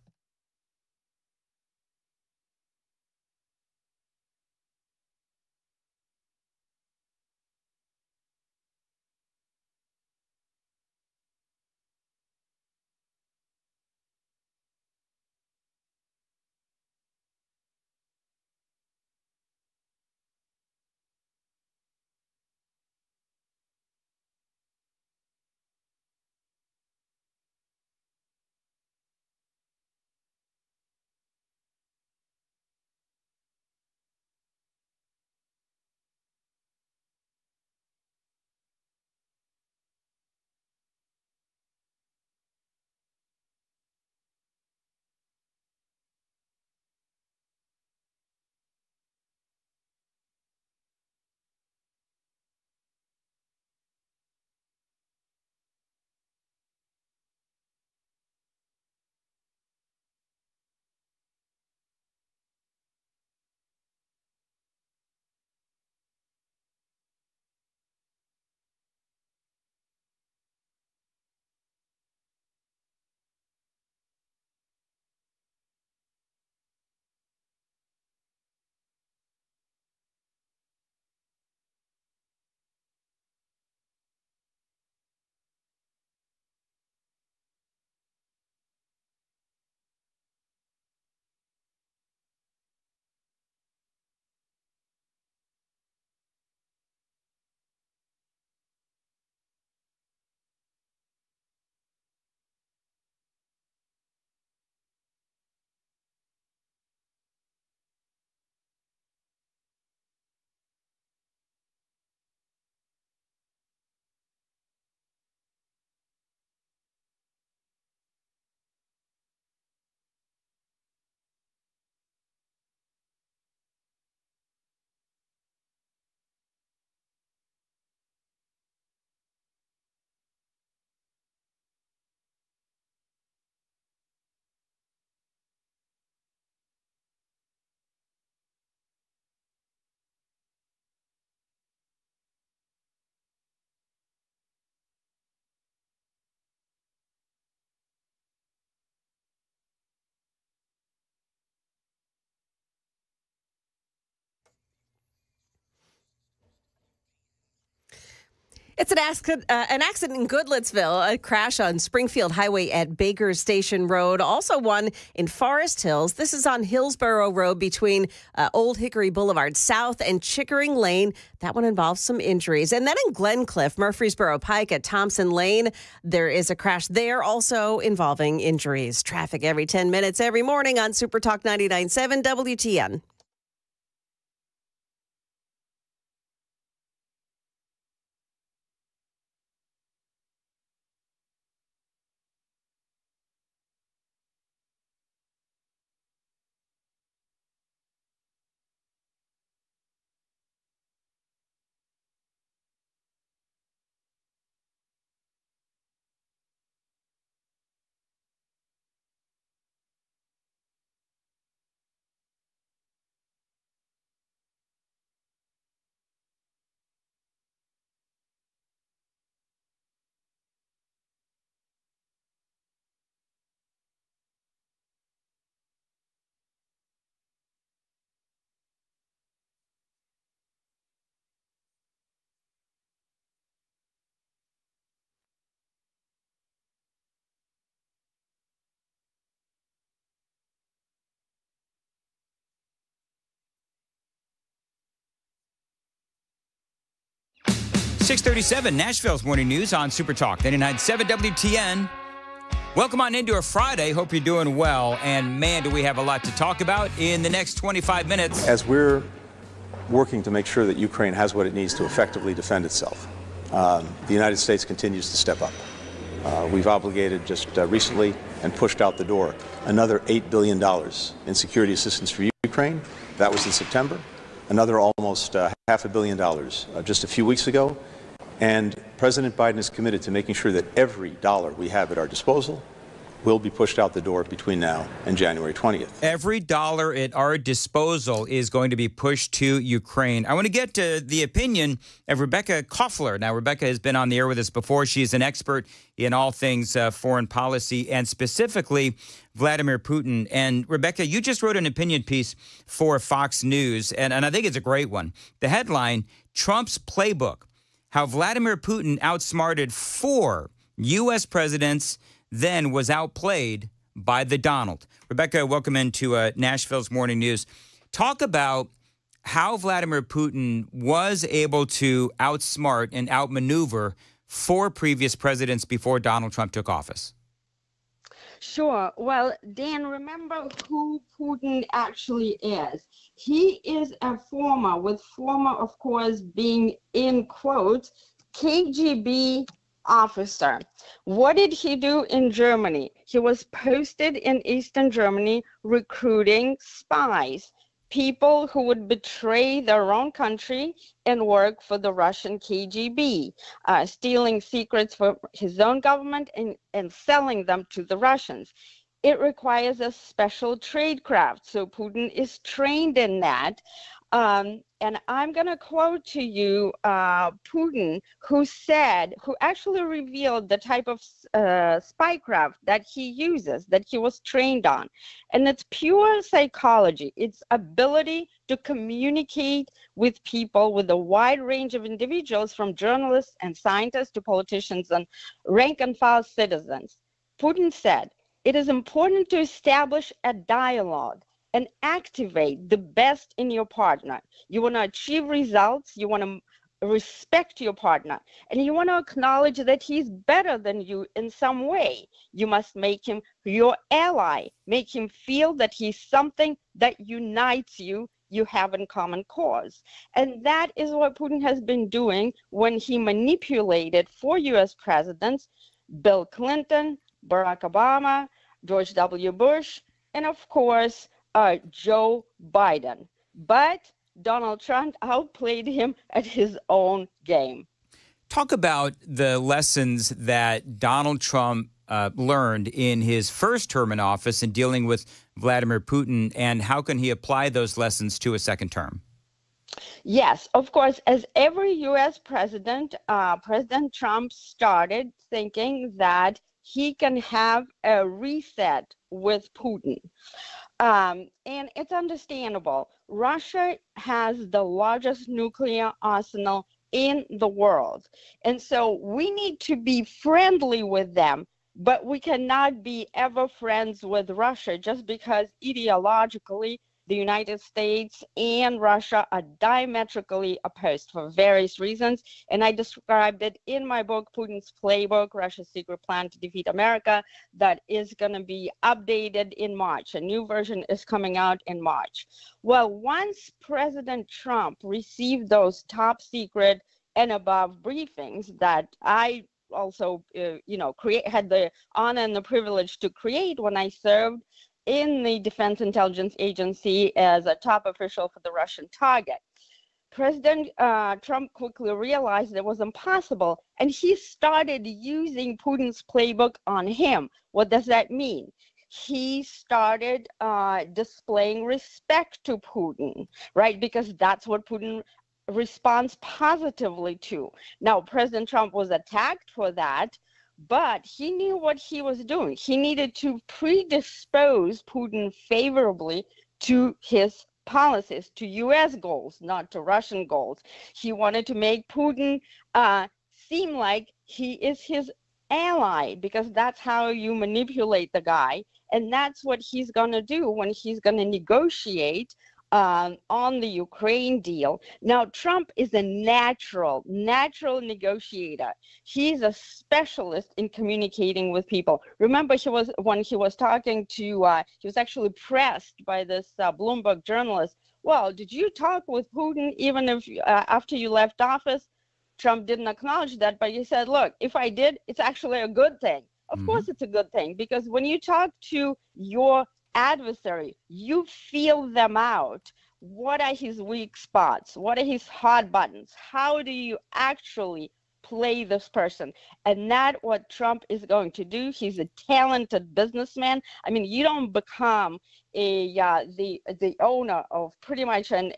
It's an accident in Goodlettsville, a crash on Springfield Highway at Baker Station Road. Also one in Forest Hills. This is on Hillsborough Road between Old Hickory Boulevard South and Chickering Lane. That one involves some injuries. And then in Glencliff, Murfreesboro Pike at Thompson Lane, there is a crash there also involving injuries. Traffic every 10 minutes every morning on Super Talk 99.7 WTN. .637 Nashville's Morning News on Super Talk 99.7 WTN. Welcome on into a Friday. Hope you're doing well. And man, do we have a lot to talk about in the next 25 minutes. As we're working to make sure that Ukraine has what it needs to effectively defend itself, the United States continues to step up. We've obligated just recently and pushed out the door another $8 billion in security assistance for Ukraine. That was in September. Another almost $500 million just a few weeks ago. And President Biden is committed to making sure that every dollar we have at our disposal will be pushed out the door between now and January 20th. Every dollar at our disposal is going to be pushed to Ukraine. I want to get to the opinion of Rebecca Koffler. Now, Rebecca has been on the air with us before. She's an expert in all things foreign policy and specifically Vladimir Putin. And Rebecca, you just wrote an opinion piece for Fox News, and I think it's a great one. The headline, Trump's Playbook, how Vladimir Putin outsmarted 4 U.S. presidents, then was outplayed by the Donald. Rebecca, welcome into Nashville's Morning News. Talk about how Vladimir Putin was able to outsmart and outmaneuver 4 previous presidents before Donald Trump took office. Sure. Well, Dan, remember who Putin actually is. He is a former, with former, of course, being in quotes, KGB officer. What did he do in Germany? He was posted in Eastern Germany recruiting spies, people who would betray their own country and work for the Russian KGB, stealing secrets for his own government and selling them to the Russians. It requires a special tradecraft, so Putin is trained in that. And I'm going to quote to you Putin, who actually revealed the type of spycraft that he uses, that he was trained on. And it's pure psychology. It's ability to communicate with people, with a wide range of individuals, from journalists and scientists to politicians and rank and file citizens. Putin said, it is important to establish a dialogue and activate the best in your partner. You want to achieve results, you want to respect your partner, and you want to acknowledge that he's better than you in some way. You must make him your ally, make him feel that he's something that unites you, you have in common cause. And that is what Putin has been doing when he manipulated 4 US presidents, Bill Clinton, Barack Obama, George W. Bush, and of course, Joe Biden. But Donald Trump outplayed him at his own game. Talk about the lessons that Donald Trump learned in his first term in office in dealing with Vladimir Putin, and how can he apply those lessons to a second term? Yes, of course, as every U.S. president, President Trump started thinking that he can have a reset with Putin. And it's understandable. Russia has the largest nuclear arsenal in the world. And so we need to be friendly with them, but we cannot be ever friends with Russia just because ideologically the United States and Russia are diametrically opposed for various reasons. And I described it in my book, Putin's Playbook, Russia's Secret Plan to Defeat America, that is going to be updated in March. A new version is coming out in March. Well, once President Trump received those top secret and above briefings that I also, had the honor and the privilege to create when I served in the Defense Intelligence Agency as a top official for the Russian target. President Trump quickly realized it was impossible, and he started using Putin's playbook on him. What does that mean? He started displaying respect to Putin, right? Because that's what Putin responds positively to. Now, President Trump was attacked for that, but he knew what he was doing. He needed to predispose Putin favorably to his policies, to U.S. goals, not to Russian goals. He wanted to make Putin seem like he is his ally, because that's how you manipulate the guy. And that's what he's going to do when he's going to negotiate on the Ukraine deal. Now, Trump is a natural negotiator. He's a specialist in communicating with people. Remember, when he was talking to, he was actually pressed by this Bloomberg journalist. Well, did you talk with Putin even if after you left office? Trump didn't acknowledge that, but he said, look, if I did, it's actually a good thing. Of course it's a good thing, because when you talk to your adversary, you feel them out. What are his weak spots? What are his hot buttons? How do you actually play this person? And that's what Trump is going to do. He's a talented businessman. I mean, you don't become the owner of pretty much an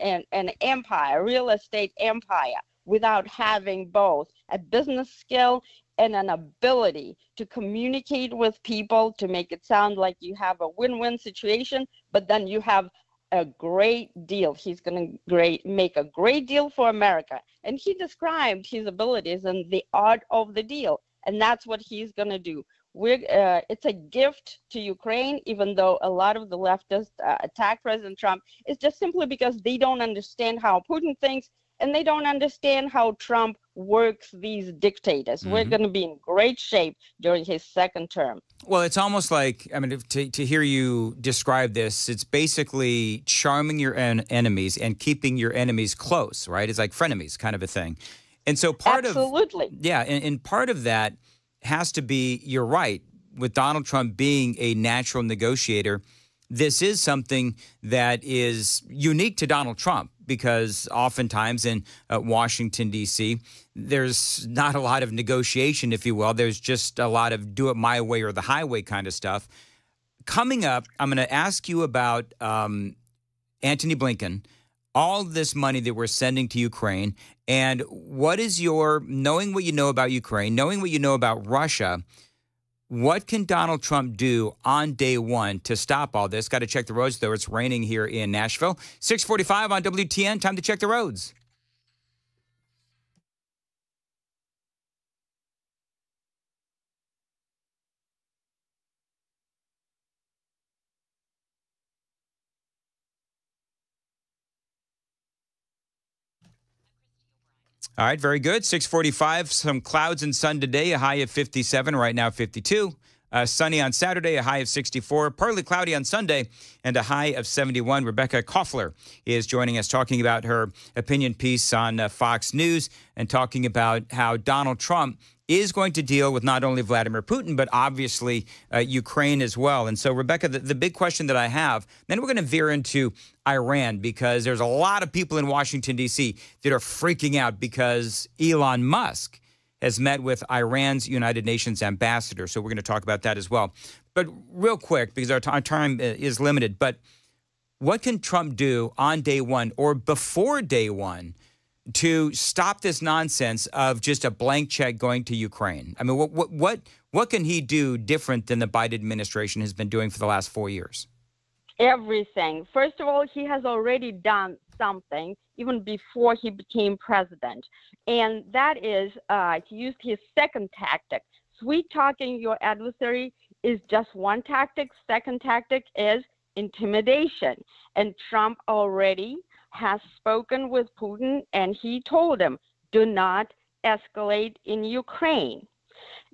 empire, real estate empire, without having both a business skill and an ability to communicate with people, to make it sound like you have a win-win situation, but then you have a great deal. He's going to make a great deal for America. And he described his abilities and the art of the deal. And that's what he's going to do. It's a gift to Ukraine, even though a lot of the leftists attack President Trump. It's just simply because they don't understand how Putin thinks, and they don't understand how Trump works these dictators. We're going to be in great shape during his second term. Well, it's almost like, I mean, to hear you describe this, it's basically charming your enemies and keeping your enemies close, right? It's like frenemies kind of a thing. And so Absolutely. And part of that has to be, you're right, with Donald Trump being a natural negotiator, this is something that is unique to Donald Trump, because oftentimes in Washington, D.C., there's not a lot of negotiation, if you will. There's just a lot of do it my way or the highway kind of stuff. Coming up, I'm going to ask you about Antony Blinken, all this money that we're sending to Ukraine, and what is knowing what you know about Ukraine, knowing what you know about Russia, what can Donald Trump do on day one to stop all this? Got to check the roads, though. It's raining here in Nashville. 6:45 on WTN. Time to check the roads. All right, very good. 6:45, some clouds and sun today, a high of 57, right now 52. Sunny on Saturday, a high of 64. Partly cloudy on Sunday, and a high of 71. Rebecca Koffler is joining us, talking about her opinion piece on Fox News, and talking about how Donald Trump is going to deal with not only Vladimir Putin, but obviously Ukraine as well. And so, Rebecca, the big question that I have, then we're going to veer into Iran, because there's a lot of people in Washington, D.C. that are freaking out because Elon Musk has met with Iran's United Nations ambassador. So we're going to talk about that as well. But real quick, because our time is limited, but what can Trump do on day one or before day one to stop this nonsense of just a blank check going to Ukraine? I mean, what can he do different than the Biden administration has been doing for the last 4 years? Everything. First of all, he has already done something even before he became president, and that is he used his second tactic. Sweet talking your adversary is just one tactic. Second tactic is intimidation, and Trump already has spoken with Putin, and he told him, do not escalate in Ukraine.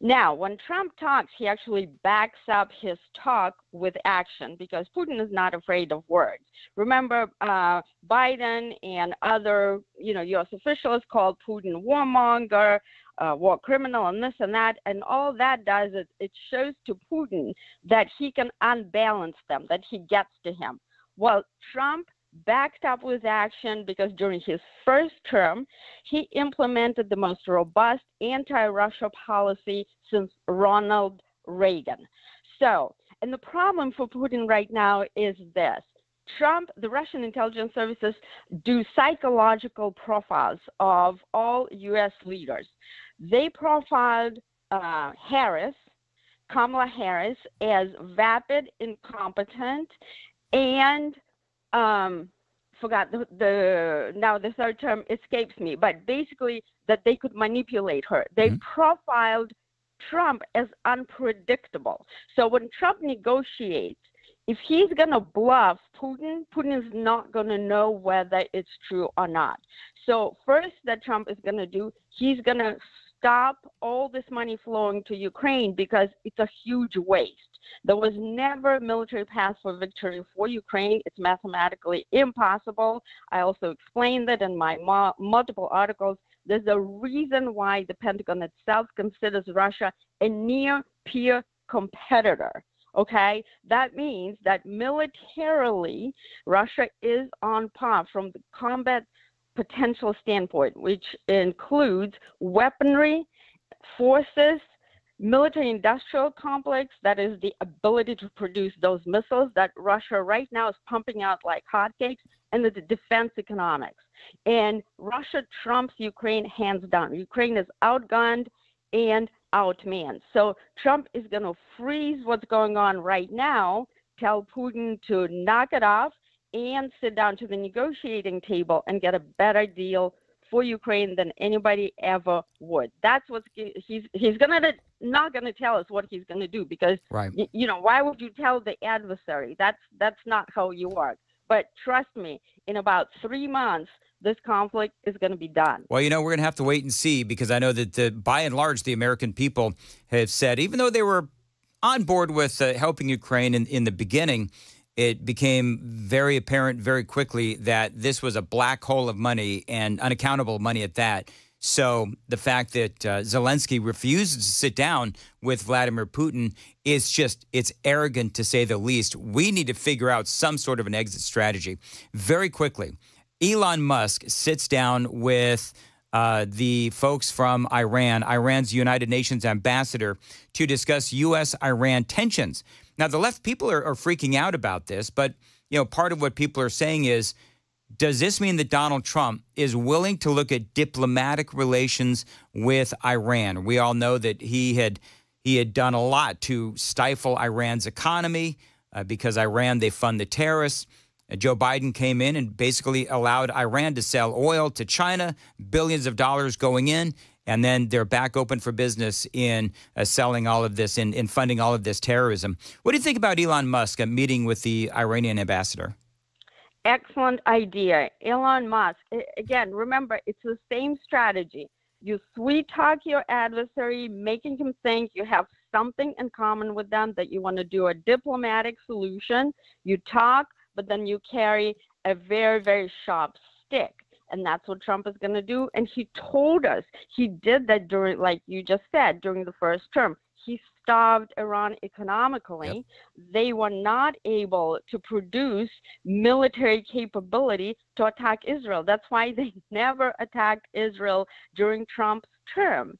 Now, when Trump talks, he actually backs up his talk with action because Putin is not afraid of words. Remember, Biden and other, U.S. officials called Putin warmonger, war criminal, and this and that, and all that does is it shows to Putin that he can unbalance them, that he gets to him. Well, Trump backed up with action because during his first term, he implemented the most robust anti-Russia policy since Ronald Reagan. So, and the problem for Putin right now is this. Trump, the Russian intelligence services do psychological profiles of all U.S. leaders. They profiled Kamala Harris, as vapid, incompetent, and forgot the third term escapes me, but basically that they could manipulate her. They profiled Trump as unpredictable. So when Trump negotiates, if he's going to bluff Putin, Putin is not going to know whether it's true or not. So first that Trump is going to do, he's going to stop all this money flowing to Ukraine because it's a huge waste. There was never a military path for victory for Ukraine. It's mathematically impossible. I also explained that in my multiple articles. There's a reason why the Pentagon itself considers Russia a near-peer competitor. Okay, that means that militarily, Russia is on par from the combat potential standpoint, which includes weaponry, forces, military industrial complex, that is the ability to produce those missiles that Russia right now is pumping out like hotcakes, and the defense economics. And Russia trumps Ukraine hands down. Ukraine is outgunned and outmanned. So Trump is going to freeze what's going on right now, tell Putin to knock it off, and sit down to the negotiating table and get a better deal for Ukraine than anybody ever would. That's what he's not going to tell us what he's going to do because, why would you tell the adversary? That's not how you work. But trust me, in about 3 months, this conflict is going to be done. Well, we're going to have to wait and see because I know that by and large, the American people have said, even though they were on board with helping Ukraine in the beginning, it became very apparent very quickly that this was a black hole of money and unaccountable money at that. So the fact that Zelensky refuses to sit down with Vladimir Putin is it's arrogant to say the least. We need to figure out some sort of an exit strategy. Very quickly, Elon Musk sits down with the folks from Iran, Iran's United Nations ambassador, to discuss U.S.-Iran tensions. Now, the left people are freaking out about this, but part of what people are saying is, does this mean that Donald Trump is willing to look at diplomatic relations with Iran? We all know that he had done a lot to stifle Iran's economy because Iran, they fund the terrorists. Joe Biden came in and basically allowed Iran to sell oil to China, billions of dollars going in, and then they're back open for business in selling all of this, in funding all of this terrorism. What do you think about Elon Musk meeting with the Iranian ambassador? Excellent idea. Elon Musk, again, remember, it's the same strategy. You sweet talk your adversary, making him think you have something in common with them, that you want to do a diplomatic solution. You talk, but then you carry a very, very sharp stick. And that's what Trump is going to do. And he told us he did that during, like you just said, during the first term. He starved Iran economically. Yep. They were not able to produce military capability to attack Israel. That's why they never attacked Israel during Trump's term.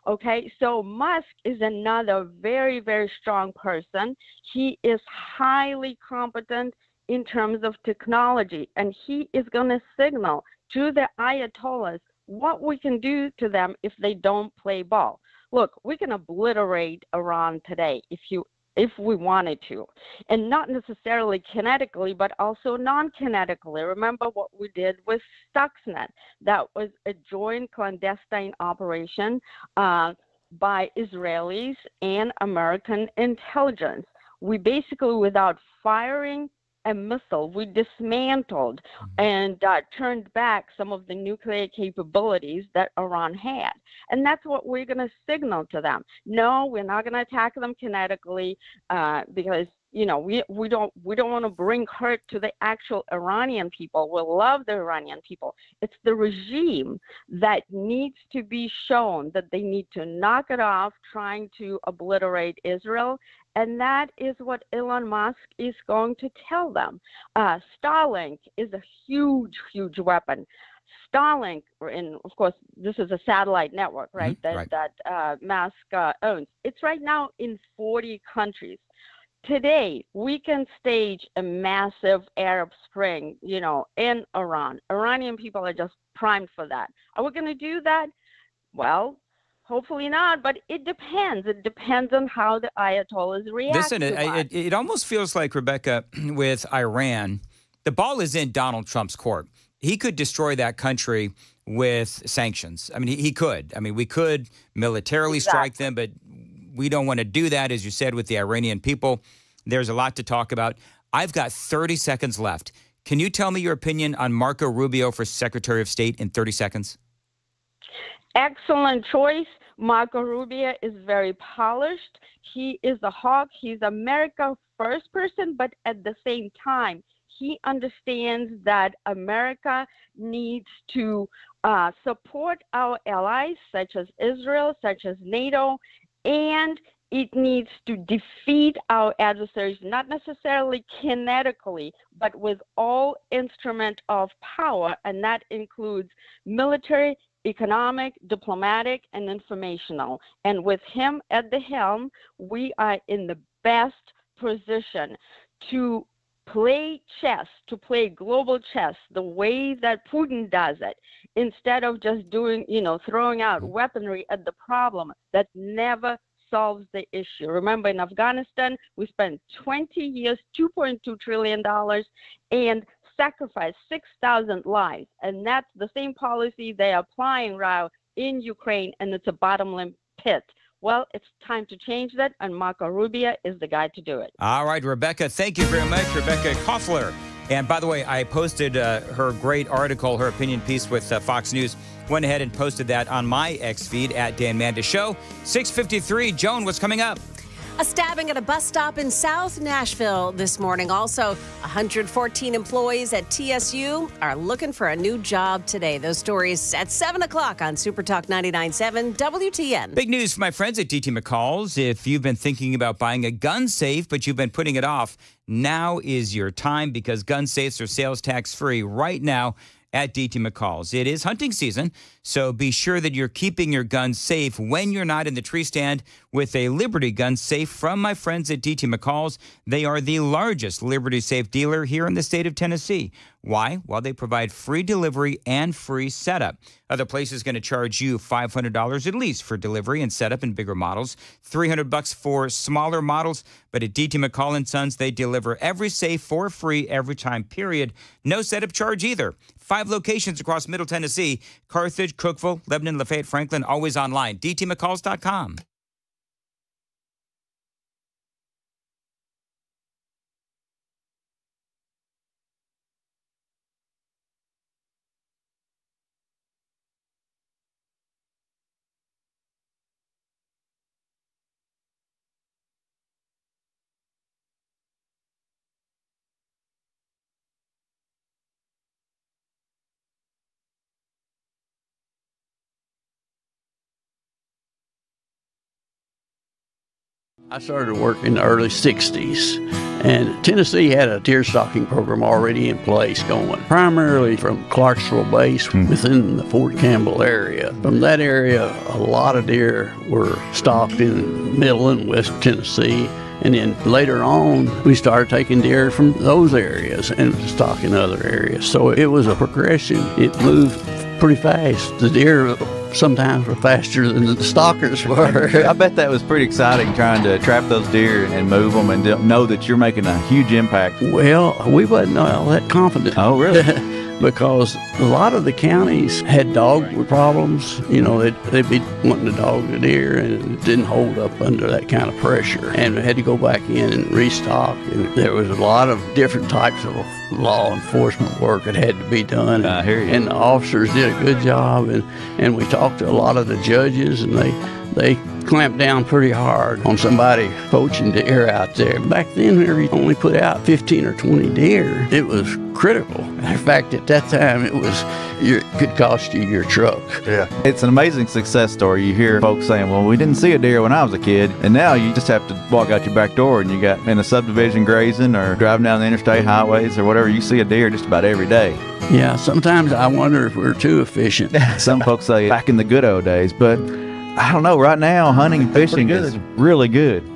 Okay, so Musk is another very, very strong person. He is highly competent in terms of technology, and he is going to signal to the Ayatollahs what we can do to them if they don't play ball. Look, we can obliterate Iran today if you if we wanted to, and not necessarily kinetically, but also non-kinetically. Remember what we did with Stuxnet. That was a joint clandestine operation by Israelis and American intelligence. We basically, without firing a missile, we dismantled and turned back some of the nuclear capabilities that Iran had. And that's what we're going to signal to them. No, we're not going to attack them kinetically because, you know, we don't want to bring hurt to the actual Iranian people. We love the Iranian people. It's the regime that needs to be shown that they need to knock it off trying to obliterate Israel. And that is what Elon Musk is going to tell them. Starlink is a huge, huge weapon. Starlink, and of course, this is a satellite network, right? That Musk owns. It's right now in 40 countries. Today, we can stage a massive Arab Spring, you know, in Iran. Iranian people are just primed for that. Are we going to do that? Well, hopefully not, but it depends. It depends on how the Ayatollahs react. Listen, it almost feels like, Rebecca, with Iran, the ball is in Donald Trump's court. He could destroy that country with sanctions. I mean, he could. I mean, we could militarily strike them, but we don't want to do that, as you said, with the Iranian people. There's a lot to talk about. I've got 30 seconds left. Can you tell me your opinion on Marco Rubio for Secretary of State in 30 seconds? Excellent choice. Marco Rubio is very polished. He is a hawk. He's America first person, but at the same time, he understands that America needs to support our allies, such as Israel, such as NATO, and it needs to defeat our adversaries, not necessarily kinetically, but with all instrument of power, and that includes military, economic, diplomatic, and informational. And with him at the helm, we are in the best position to play chess, to play global chess the way that Putin does it, instead of just doing, you know, throwing out weaponry at the problem that never solves the issue. Remember, in Afghanistan, we spent 20 years, $2.2 trillion, and sacrificed 6,000 lives. And that's the same policy they are applying now in Ukraine, and it's a bottomless pit. Well, it's time to change that, and Marco Rubio is the guy to do it. All right, Rebecca, thank you very much. Rebecca Koffler. And by the way, I posted her great article, her opinion piece with Fox News. Went ahead and posted that on my X feed at Dan Mandis Show. 6:53. Joan, what's coming up? A stabbing at a bus stop in South Nashville this morning. Also, 114 employees at TSU are looking for a new job today. Those stories at 7 o'clock on Super Talk 99.7 WTN. Big news for my friends at DT McCall's. If you've been thinking about buying a gun safe, but you've been putting it off, now is your time, because gun safes are sales tax free right now at DT McCall's. It is hunting season, so be sure that you're keeping your gun safe when you're not in the tree stand with a Liberty gun safe from my friends at DT McCall's. They are the largest Liberty safe dealer here in the state of Tennessee. Why? Well, they provide free delivery and free setup. Other places going to charge you $500 at least for delivery and setup in bigger models, $300 for smaller models. But at DT McCall & Sons, they deliver every safe for free every time, period. No setup charge either. 5 locations across Middle Tennessee: Carthage, Cookeville, Lebanon, Lafayette, Franklin. Always online. DTMcCalls.com. I started work in the early 60s, and Tennessee had a deer stalking program already in place going, primarily from Clarksville Base within the Fort Campbell area. From that area, a lot of deer were stalked in Middle and West Tennessee, and then later on, we started taking deer from those areas and stalking other areas. So it was a progression. It moved pretty fast. The deer sometimes were faster than the stalkers were. I bet that was pretty exciting trying to trap those deer and move them and know that you're making a huge impact. Well, we wasn't all that confident. Oh, really? Because a lot of the counties had dog problems. You know, they'd be wanting to dog the deer, and it didn't hold up under that kind of pressure. And we had to go back in and restock. And there was a lot of different types of law enforcement work that had to be done. I hear you. And the officers did a good job. And we talked to a lot of the judges, and they clamped down pretty hard on somebody poaching deer out there. Back then, we only put out 15 or 20 deer. It was critical. In fact, at that time, it could cost you your truck. Yeah. It's an amazing success story. You hear folks saying, well, we didn't see a deer when I was a kid, and now you just have to walk out your back door and you got in a subdivision grazing or driving down the interstate highways or whatever, you see a deer just about every day. Yeah, sometimes I wonder if we're too efficient. Some folks say back in the good old days, but I don't know. Right now, hunting and fishing is really good.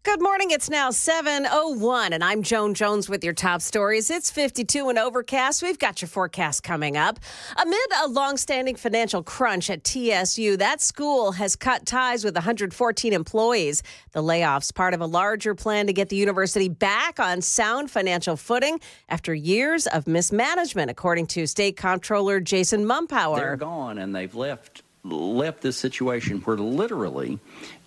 Good morning. It's now 7:01, and I'm Joan Jones with your top stories. It's 52 and overcast. We've got your forecast coming up. Amid a longstanding financial crunch at TSU, that school has cut ties with 114 employees. The layoffs part of a larger plan to get the university back on sound financial footing after years of mismanagement, according to State Comptroller Jason Mumpower. They're gone, and they've left this situation where literally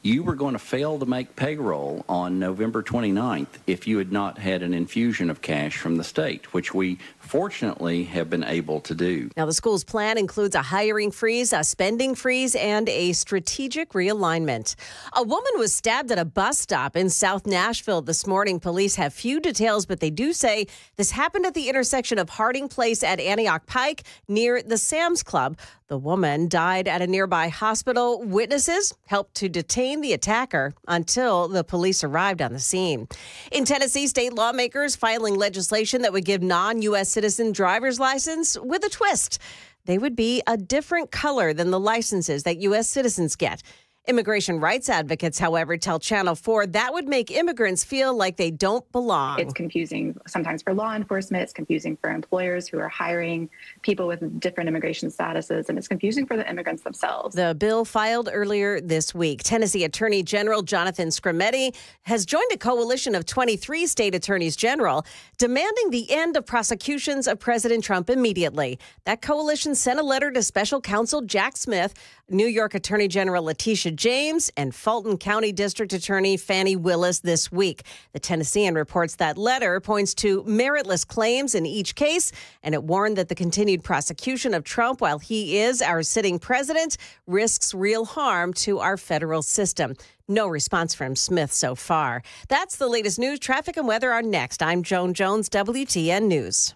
you were going to fail to make payroll on November 29th if you had not had an infusion of cash from the state, which we fortunately have been able to do. Now, the school's plan includes a hiring freeze, a spending freeze, and a strategic realignment. A woman was stabbed at a bus stop in South Nashville this morning. Police have few details, but they do say this happened at the intersection of Harding Place at Antioch Pike near the Sam's Club. The woman died at a nearby hospital. Witnesses helped to detain the attacker until the police arrived on the scene. In Tennessee, state lawmakers filing legislation that would give non-U.S. citizen driver's license with a twist. They would be a different color than the licenses that U.S. citizens get. Immigration rights advocates, however, tell Channel 4 that would make immigrants feel like they don't belong. It's confusing sometimes for law enforcement. It's confusing for employers who are hiring people with different immigration statuses, and it's confusing for the immigrants themselves. The bill filed earlier this week. Tennessee Attorney General Jonathan Skrmetti has joined a coalition of 23 state attorneys general demanding the end of prosecutions of President Trump immediately. That coalition sent a letter to special counsel Jack Smith, New York Attorney General Letitia James, and Fulton County District Attorney Fannie Willis this week. The Tennessean reports that letter points to meritless claims in each case, and it warned that the continued prosecution of Trump while he is our sitting president risks real harm to our federal system. No response from Smith so far. That's the latest news. Traffic and weather are next. I'm Joan Jones, WTN News.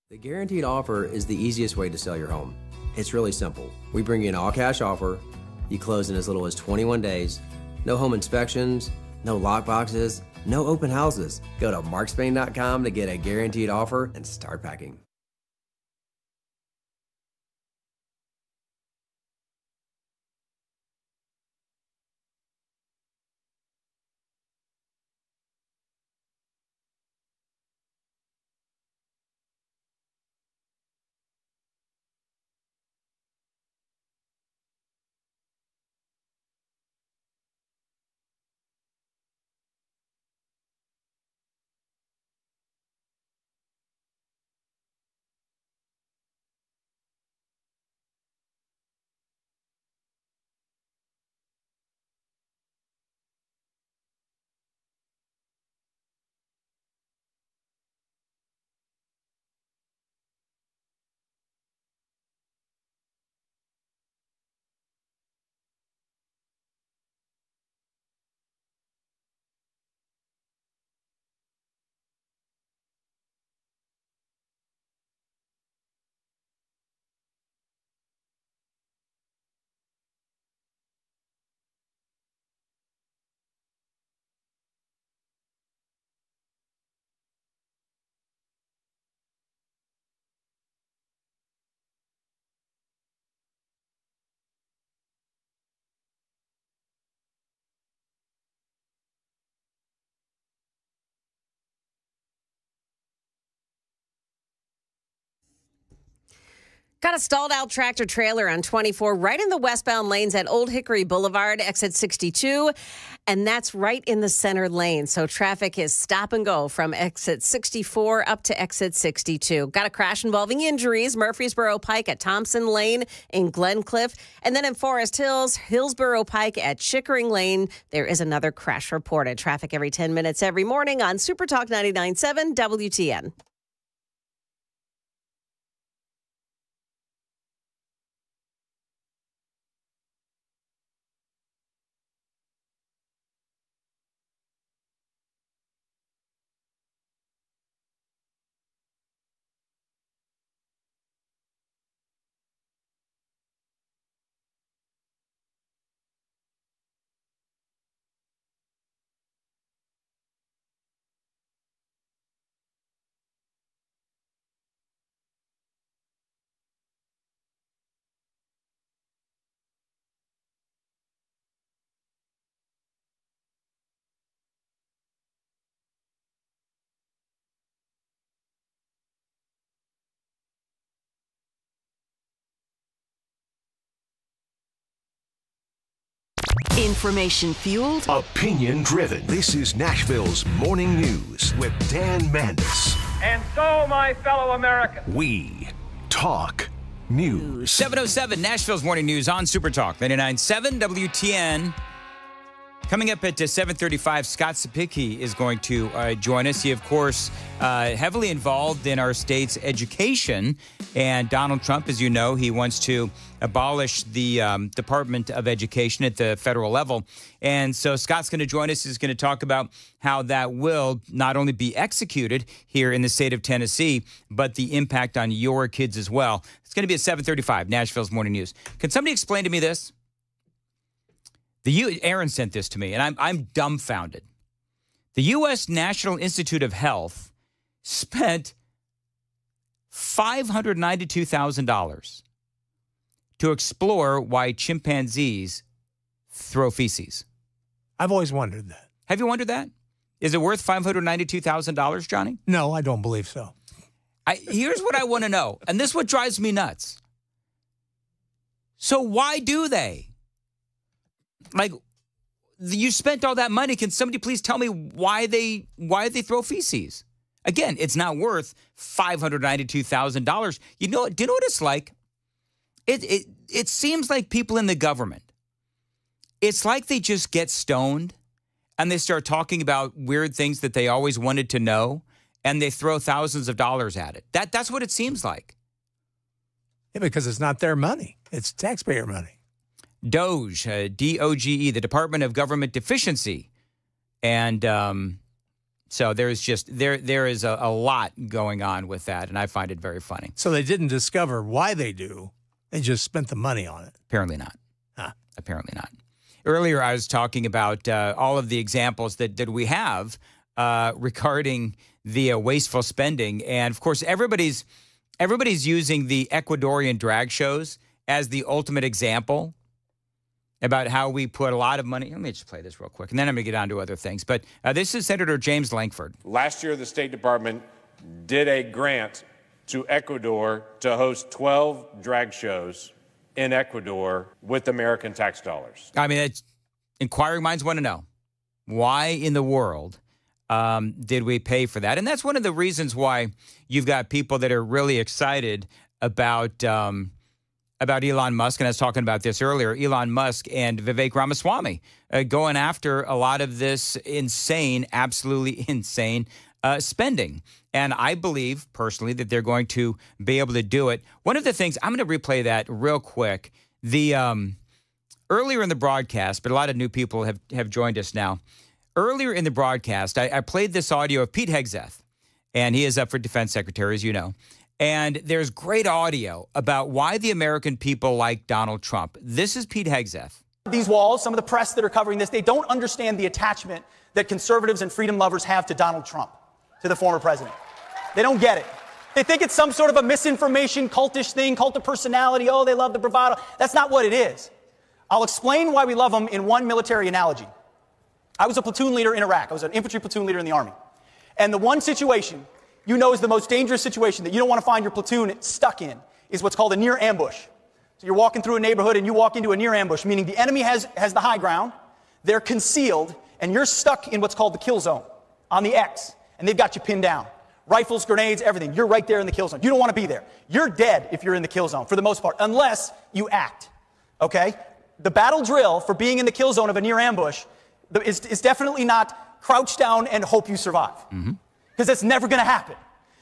The guaranteed offer is the easiest way to sell your home. It's really simple. We bring you an all-cash offer. You close in as little as 21 days. No home inspections, no lock boxes, no open houses. Go to markspain.com to get a guaranteed offer and start packing. Got a stalled out tractor trailer on 24 right in the westbound lanes at Old Hickory Boulevard, exit 62. And that's right in the center lane. So traffic is stop and go from exit 64 up to exit 62. Got a crash involving injuries, Murfreesboro Pike at Thompson Lane in Glencliff. And then in Forest Hills, Hillsborough Pike at Chickering Lane, there is another crash reported. Traffic every 10 minutes every morning on Super Talk 99.7 WTN. Information fueled, opinion driven. This is Nashville's Morning News with Dan Mandis. And so, my fellow Americans, we talk news. 7:07 Nashville's Morning News on Super Talk 99.7 WTN. Coming up at 7:35, Scott Sapicki is going to join us. He, of course, heavily involved in our state's education. And Donald Trump, as you know, he wants to abolish the Department of Education at the federal level. And so Scott's going to join us. He's going to talk about how that will not only be executed here in the state of Tennessee, but the impact on your kids as well. It's going to be at 7:35, Nashville's Morning News. Can somebody explain to me this? Aaron sent this to me, and I'm dumbfounded. The U.S. National Institute of Health spent $592,000 to explore why chimpanzees throw feces. I've always wondered that. Have you wondered that? Is it worth $592,000, Johnny? No, I don't believe so. Here's what I want to know, and this is what drives me nuts. So why do they? Like, you spent all that money. Can somebody please tell me why they throw feces? Again, it's not worth $592,000. Do you know what it's like? It seems like people in the government, it's like they just get stoned and they start talking about weird things that they always wanted to know, and they throw thousands of dollars at it. That's what it seems like. Yeah, because it's not their money. It's taxpayer money. DOGE, D-O-G-E, the Department of Government Deficiency. And so there is a lot going on with that, and I find it very funny. So they didn't discover why they do. They just spent the money on it. Apparently not. Huh. Apparently not. Earlier, I was talking about all of the examples that we have regarding the wasteful spending. And, of course, everybody's using the Ecuadorian drag shows as the ultimate example about how we put a lot of money. Let me just play this real quick, and then I'm going to get on to other things. But this is Senator James Lankford. Last year, the State Department did a grant to Ecuador to host 12 drag shows in Ecuador with American tax dollars. I mean, inquiring minds want to know, why in the world did we pay for that? And that's one of the reasons why you've got people that are really excited about Elon Musk, and I was talking about this earlier, Elon Musk and Vivek Ramaswamy going after a lot of this insane, absolutely insane spending. And I believe, personally, that they're going to be able to do it. One of the things, I'm going to replay that real quick. Earlier in the broadcast, but a lot of new people have joined us now. Earlier in the broadcast, I played this audio of Pete Hegseth, and he is up for defense secretary, as you know. And there's great audio about why the American people like Donald Trump. This is Pete Hegseth. These walls, some of the press that are covering this, they don't understand the attachment that conservatives and freedom lovers have to Donald Trump, to the former president. They don't get it. They think it's some sort of a misinformation, cultish thing, cult of personality. Oh, they love the bravado. That's not what it is. I'll explain why we love him in one military analogy. I was a platoon leader in Iraq. I was an infantry platoon leader in the Army. And the one situation you know is the most dangerous situation that you don't want to find your platoon stuck in is what's called a near ambush. So you're walking through a neighborhood and you walk into a near ambush, meaning the enemy has the high ground, they're concealed, and you're stuck in what's called the kill zone on the X, and they've got you pinned down. Rifles, grenades, everything. You're right there in the kill zone. You don't want to be there. You're dead if you're in the kill zone, for the most part, unless you act, okay? The battle drill for being in the kill zone of a near ambush is definitely not crouch down and hope you survive. Mm-hmm. Because that's never going to happen.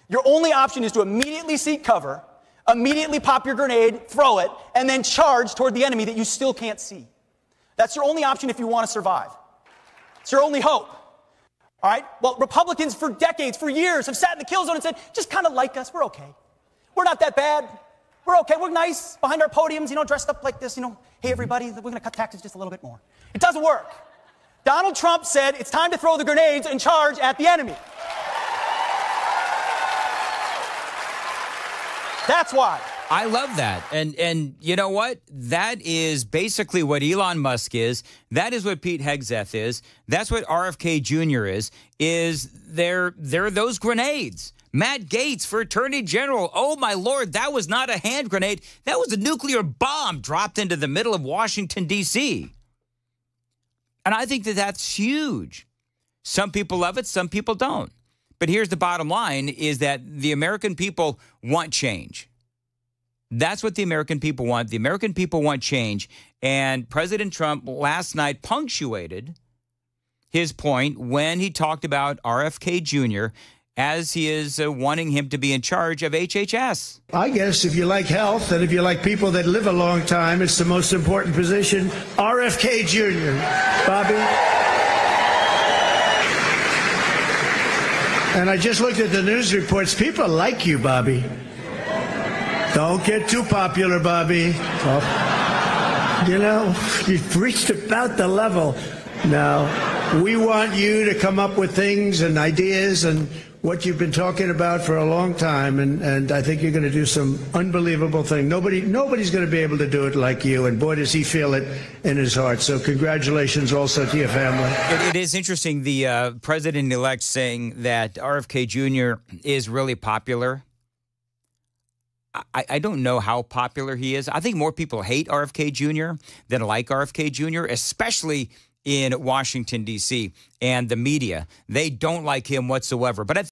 Your only option is to immediately seek cover, immediately pop your grenade, throw it, and then charge toward the enemy that you still can't see. That's your only option if you want to survive. It's your only hope. All right? Well, Republicans for decades, for years, have sat in the kill zone and said, just kind of like us. We're okay. We're not that bad. We're okay. We're nice behind our podiums, dressed up like this, hey, everybody, we're going to cut taxes just a little bit more. It doesn't work. Donald Trump said it's time to throw the grenades and charge at the enemy. That's why. I love that. And you know what? That is basically what Elon Musk is. That is what Pete Hegseth is. That's what RFK Jr. is they're those grenades. Matt Gaetz for Attorney General. Oh, my Lord, that was not a hand grenade. That was a nuclear bomb dropped into the middle of Washington, D.C. And I think that that's huge. Some people love it, some people don't. But here's the bottom line is that the American people want change. That's what the American people want. The American people want change. And President Trump last night punctuated his point when he talked about RFK Jr. as he is wanting him to be in charge of HHS. I guess if you like health and if you like people that live a long time, it's the most important position. RFK Jr. Bobby. And I just looked at the news reports. People like you, Bobby. Don't get too popular, Bobby. Oh, you know, you've reached about the level. Now, we want you to come up with things and ideas and what you've been talking about for a long time, and I think you're going to do some unbelievable thing. Nobody's going to be able to do it like you, and boy, does he feel it in his heart. So congratulations also to your family. It is interesting, the president-elect saying that RFK Jr. is really popular. I don't know how popular he is. I think more people hate RFK Jr. than like RFK Jr., especially in Washington, D.C., and the media. They don't like him whatsoever. But